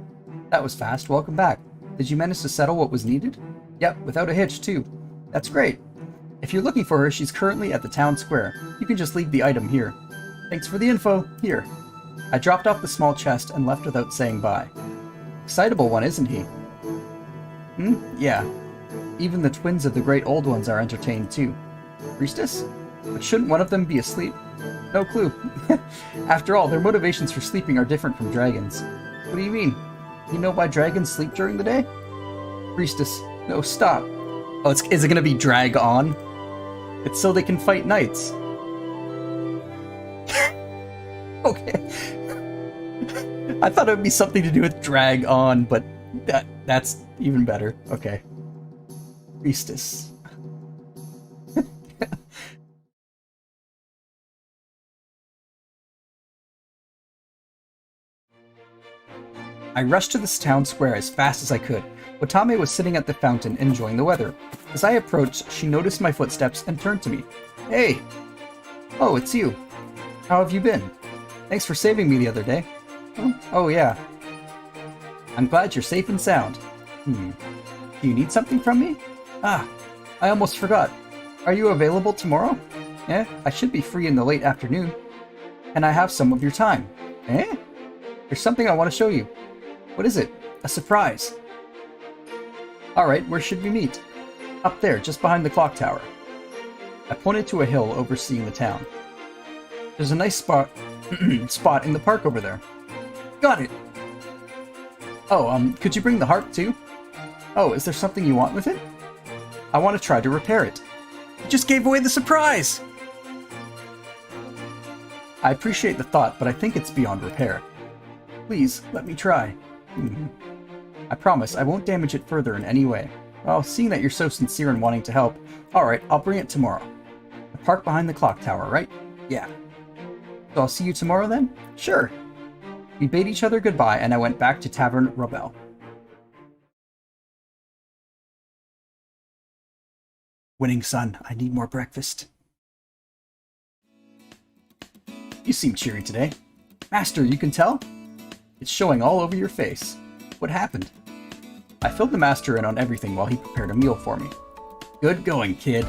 [SPEAKER 1] That was fast. Welcome back. Did you manage to settle what was needed? Yep, without a hitch, too. That's great. If you're looking for her, she's currently at the town square. You can just leave the item here. Thanks for the info. Here. I dropped off the small chest and left without saying bye. Excitable one, isn't he? Yeah. Even the twins of the great old ones are entertained, too. Priestess? But shouldn't one of them be asleep? No clue. After all, their motivations for sleeping are different from dragons. What do you mean? You know why dragons sleep during the day? Priestess. No, stop. Oh, is it gonna be drag on? It's so they can fight knights. Okay. I thought it would be something to do with drag on, but that's even better. Okay. Priestess. I rushed to this town square as fast as I could. Watame was sitting at the fountain enjoying the weather. As I approached, she noticed my footsteps and turned to me. Hey! Oh, it's you. How have you been? Thanks for saving me the other day. Oh yeah. I'm glad you're safe and sound. Do you need something from me? Ah, I almost forgot. Are you available tomorrow? I should be free in the late afternoon. And I have some of your time. There's something I want to show you. What is it? A surprise. Alright, where should we meet? Up there, just behind the clock tower. I pointed to a hill overseeing the town. There's a nice spot in the park over there. Got it! Oh, could you bring the harp too? Oh, is there something you want with it? I want to try to repair it. You just gave away the surprise! I appreciate the thought, but I think it's beyond repair. Please, let me try. I promise I won't damage it further in any way. Well, seeing that you're so sincere in wanting to help, alright, I'll bring it tomorrow. The park behind the clock tower, right? Yeah. So I'll see you tomorrow then? Sure. We bade each other goodbye, and I went back to Tavern Rebel. Winning son, I need more breakfast. You seem cheery today. Master, you can tell? It's showing all over your face. What happened? I filled the master in on everything while he prepared a meal for me. Good going, kid.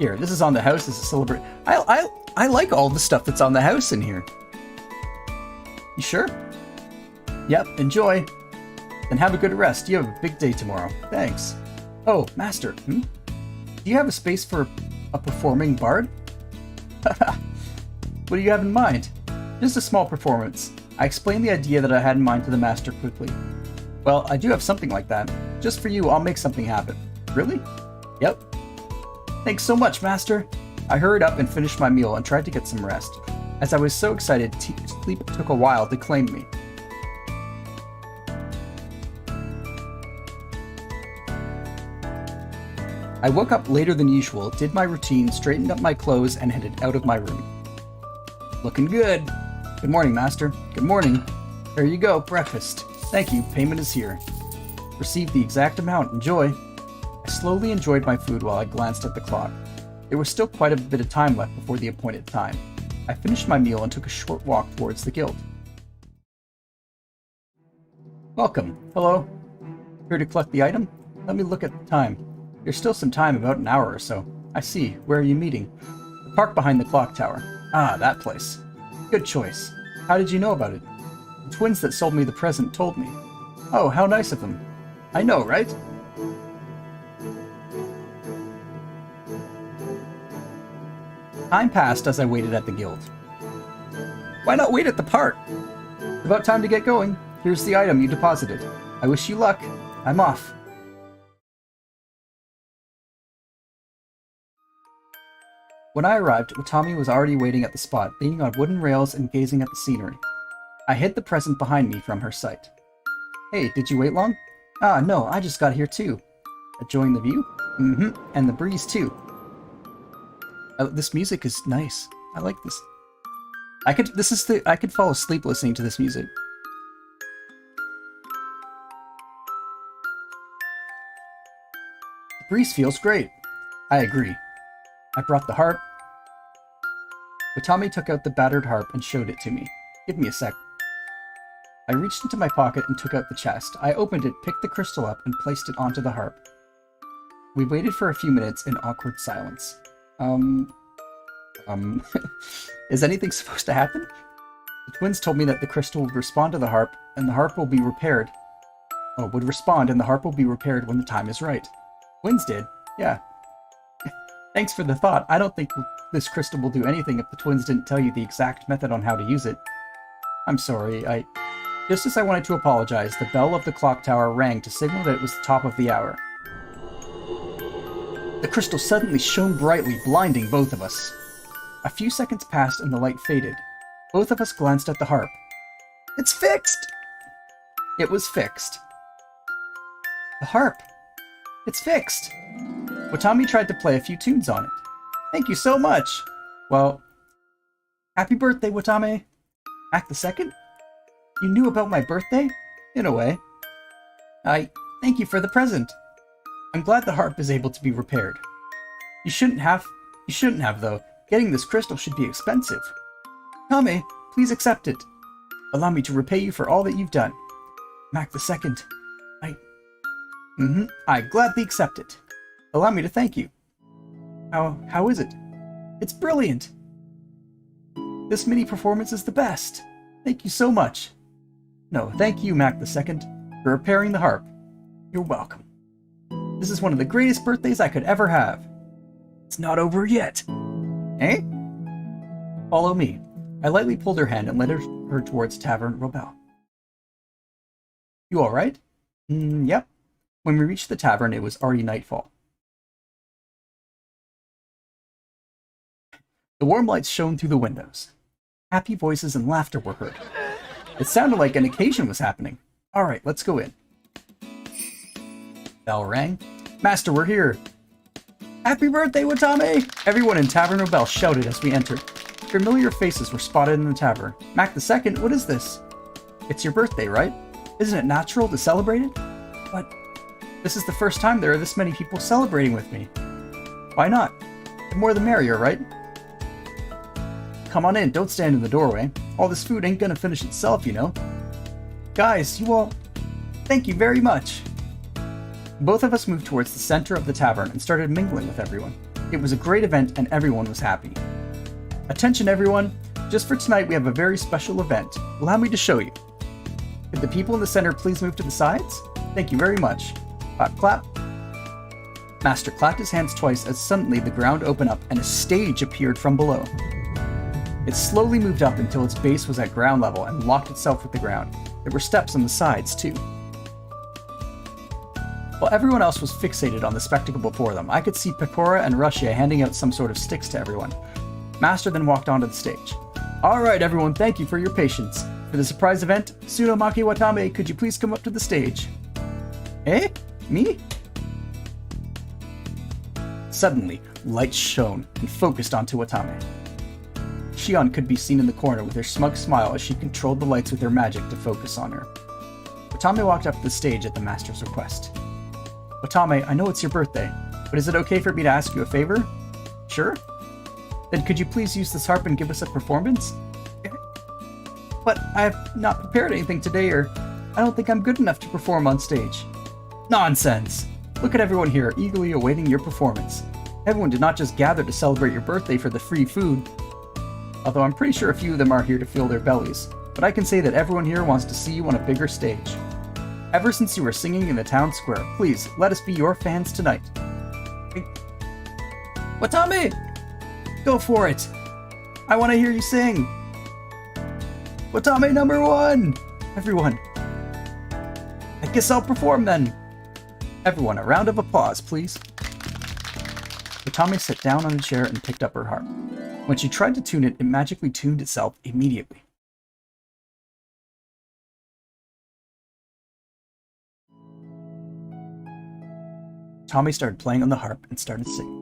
[SPEAKER 1] Here, this is on the house as a celebration. I like all the stuff that's on the house in here. You sure? Yep, enjoy. Then have a good rest. You have a big day tomorrow. Thanks. Oh, master, Do you have a space for a performing bard? What do you have in mind? Just a small performance. I explained the idea that I had in mind to the master quickly. Well, I do have something like that. Just for you, I'll make something happen. Really? Yep. Thanks so much, master. I hurried up and finished my meal and tried to get some rest. As I was so excited, sleep took a while to claim me. I woke up later than usual, did my routine, straightened up my clothes, and headed out of my room. Looking good. Good morning, master. Good morning. There you go, breakfast. Thank you, payment is here. Received the exact amount, enjoy. I slowly enjoyed my food while I glanced at the clock. There was still quite a bit of time left before the appointed time. I finished my meal and took a short walk towards the guild. Welcome. Hello. Here to collect the item? Let me look at the time. There's still some time, about an hour or so. I see. Where are you meeting? The park behind the clock tower. Ah, that place. Good choice. How did you know about it? The twins that sold me the present told me. Oh, how nice of them. I know, right? Time passed as I waited at the guild. Why not wait at the park? It's about time to get going. Here's the item you deposited. I wish you luck. I'm off. When I arrived, Watame was already waiting at the spot, leaning on wooden rails and gazing at the scenery. I hid the present behind me from her sight. Hey, did you wait long? Ah, no, I just got here too. Enjoying the view? And the breeze too. This music is nice. I like this. I could fall asleep listening to this music. The breeze feels great. I agree. I brought the harp. Watame took out the battered harp and showed it to me. Give me a sec. I reached into my pocket and took out the chest. I opened it, picked the crystal up, and placed it onto the harp. We waited for a few minutes in awkward silence. Is anything supposed to happen? The twins told me that the crystal would respond to the harp, and the harp will be repaired. Oh, would respond, and the harp will be repaired when the time is right. Twins did? Yeah. Thanks for the thought. I don't think this crystal will do anything if the twins didn't tell you the exact method on how to use it. I'm sorry, Just as I wanted to apologize, the bell of the clock tower rang to signal that it was the top of the hour. The crystal suddenly shone brightly, blinding both of us. A few seconds passed and the light faded. Both of us glanced at the harp. It's fixed! It was fixed. The harp! It's fixed! Watame tried to play a few tunes on it. Thank you so much! Well, happy birthday, Watame! Act the second? You knew about my birthday? In a way. Thank you for the present. I'm glad the harp is able to be repaired. You shouldn't have, though. Getting this crystal should be expensive. Watame, please accept it. Allow me to repay you for all that you've done. Mac the second. I gladly accept it. Allow me to thank you. How is it? It's brilliant. This mini performance is the best. Thank you so much. No, thank you, Mac the second, for repairing the harp. You're welcome. This is one of the greatest birthdays I could ever have. It's not over yet. Eh? Follow me. I lightly pulled her hand and led her towards Tavern Rebel. You alright? Yep. When we reached the tavern, it was already nightfall. The warm lights shone through the windows. Happy voices and laughter were heard. It sounded like an occasion was happening. Alright, let's go in. Bell rang. Master, we're here! Happy birthday, Watame! Everyone in Tavern Rebel shouted as we entered. Familiar faces were spotted in the tavern. Mac II, what is this? It's your birthday, right? Isn't it natural to celebrate it? But this is the first time there are this many people celebrating with me. Why not? The more the merrier, right? Come on in, don't stand in the doorway. All this food ain't gonna finish itself, you know. Guys, you all... Thank you very much. Both of us moved towards the center of the tavern and started mingling with everyone. It was a great event and everyone was happy. Attention everyone, just for tonight we have a very special event. Allow me to show you. Could the people in the center please move to the sides? Thank you very much. Clap, clap. Master clapped his hands twice as suddenly the ground opened up and a stage appeared from below. It slowly moved up until its base was at ground level and locked itself with the ground. There were steps on the sides too. While everyone else was fixated on the spectacle before them, I could see Pecora and Russia handing out some sort of sticks to everyone. Master then walked onto the stage. Alright everyone, thank you for your patience. For the surprise event, Tsunomaki Watame, could you please come up to the stage? Eh? Me? Suddenly, lights shone and focused onto Watame. Shion could be seen in the corner with her smug smile as she controlled the lights with her magic to focus on her. Watame walked up to the stage at the master's request. Watame, I know it's your birthday, but is it okay for me to ask you a favor? Sure? Then could you please use this harp and give us a performance? But I have not prepared anything today, or I don't think I'm good enough to perform on stage. Nonsense! Look at everyone here, eagerly awaiting your performance. Everyone did not just gather to celebrate your birthday for the free food. Although I'm pretty sure a few of them are here to fill their bellies, but I can say that everyone here wants to see you on a bigger stage. Ever since you were singing in the town square, please, let us be your fans tonight. Watame! Go for it! I want to hear you sing! Watame #1! Everyone. I guess I'll perform then. Everyone, a round of applause, please. Watame sat down on a chair and picked up her harp. When she tried to tune it, it magically tuned itself immediately. Tommy started playing on the harp and started singing.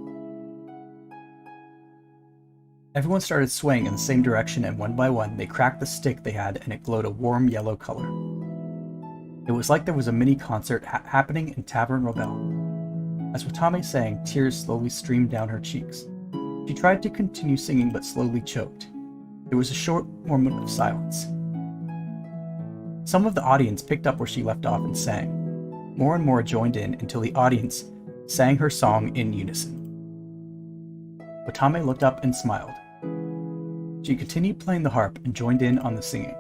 [SPEAKER 1] Everyone started swaying in the same direction, and one by one, they cracked the stick they had and it glowed a warm yellow color. It was like there was a mini concert happening in Tavern Rebel. As Watame sang, tears slowly streamed down her cheeks. She tried to continue singing but slowly choked. There was a short moment of silence. Some of the audience picked up where she left off and sang. More and more joined in until the audience sang her song in unison. Watame looked up and smiled. She continued playing the harp and joined in on the singing.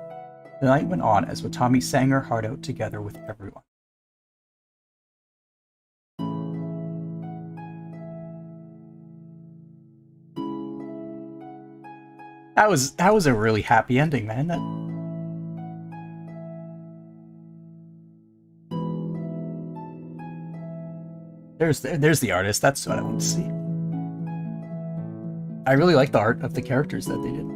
[SPEAKER 1] The night went on as Watame sang her heart out together with everyone. That was a really happy ending, man. There's the artist. That's what I want to see. I really like the art of the characters that they did.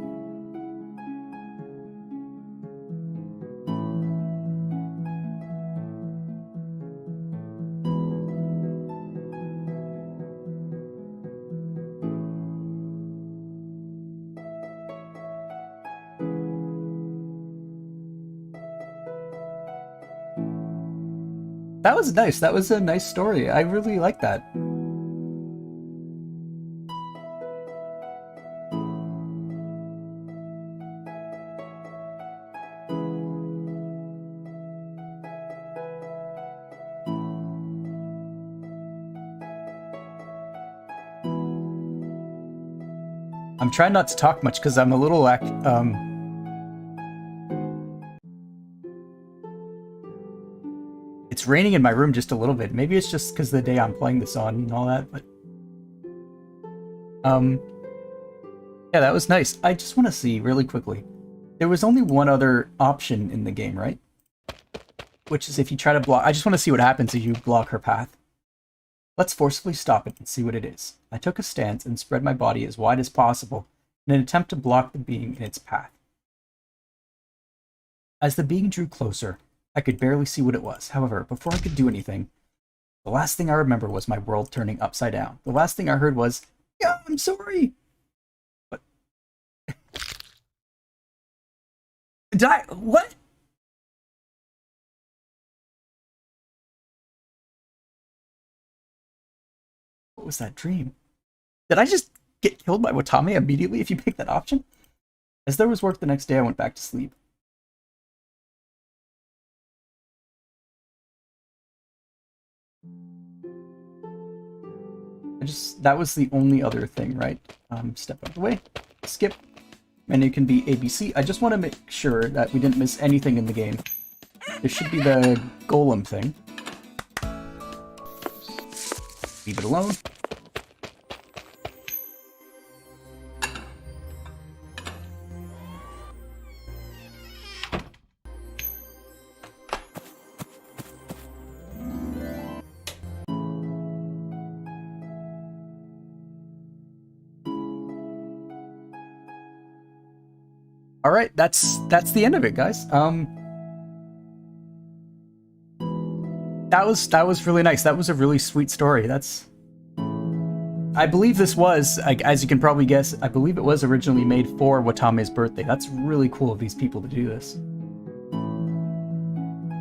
[SPEAKER 1] That was nice. That was a nice story. I really like that. I'm trying not to talk much because I'm a little it's raining in my room just a little bit. Maybe it's just because the day I'm playing this on and all that, but yeah, that was nice. I just want to see really quickly. There was only one other option in the game, right? Which is if you try to block. I just want to see what happens if you block her path. Let's forcefully stop it and see what it is. I took a stance and spread my body as wide as possible in an attempt to block the being in its path. As the being drew closer, I could barely see what it was. However, before I could do anything, the last thing I remember was my world turning upside down. The last thing I heard was, "Yeah, I'm sorry." But did I? What? What was that dream? Did I just get killed by Watame immediately if you pick that option? As there was work the next day, I went back to sleep. That was the only other thing, right? Step out of the way, skip. Menu can be ABC. I just want to make sure that we didn't miss anything in the game. There should be the golem thing. Leave it alone. All right, that's the end of it, guys. That was really nice. That was a really sweet story. I believe this was, as you can probably guess, I believe it was originally made for Watame's birthday. That's really cool of these people to do this.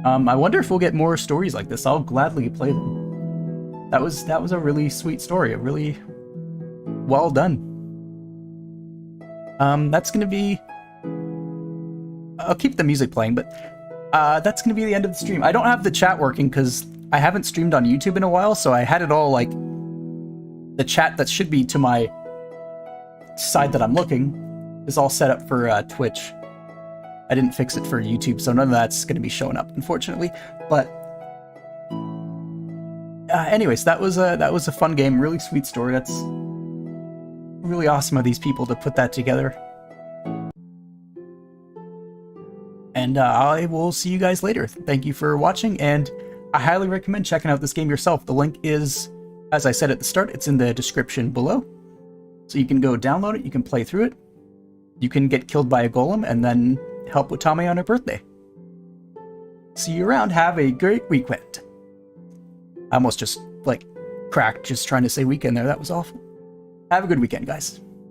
[SPEAKER 1] I wonder if we'll get more stories like this. I'll gladly play them. That was a really sweet story. A really well done. That's gonna be. I'll keep the music playing, but that's going to be the end of the stream. I don't have the chat working because I haven't streamed on YouTube in a while, so I had it all, like, the chat that should be to my side that I'm looking is all set up for Twitch. I didn't fix it for YouTube, so none of that's going to be showing up, unfortunately. But anyways, that was a fun game, really sweet story. That's really awesome of these people to put that together. And I will see you guys later. Thank you for watching, and I highly recommend checking out this game yourself. The link is, as I said at the start, it's in the description below. So you can go download it, you can play through it, you can get killed by a golem, and then help Watame on her birthday. See you around, have a great weekend. I almost just, like, cracked just trying to say weekend there, that was awful. Have a good weekend, guys.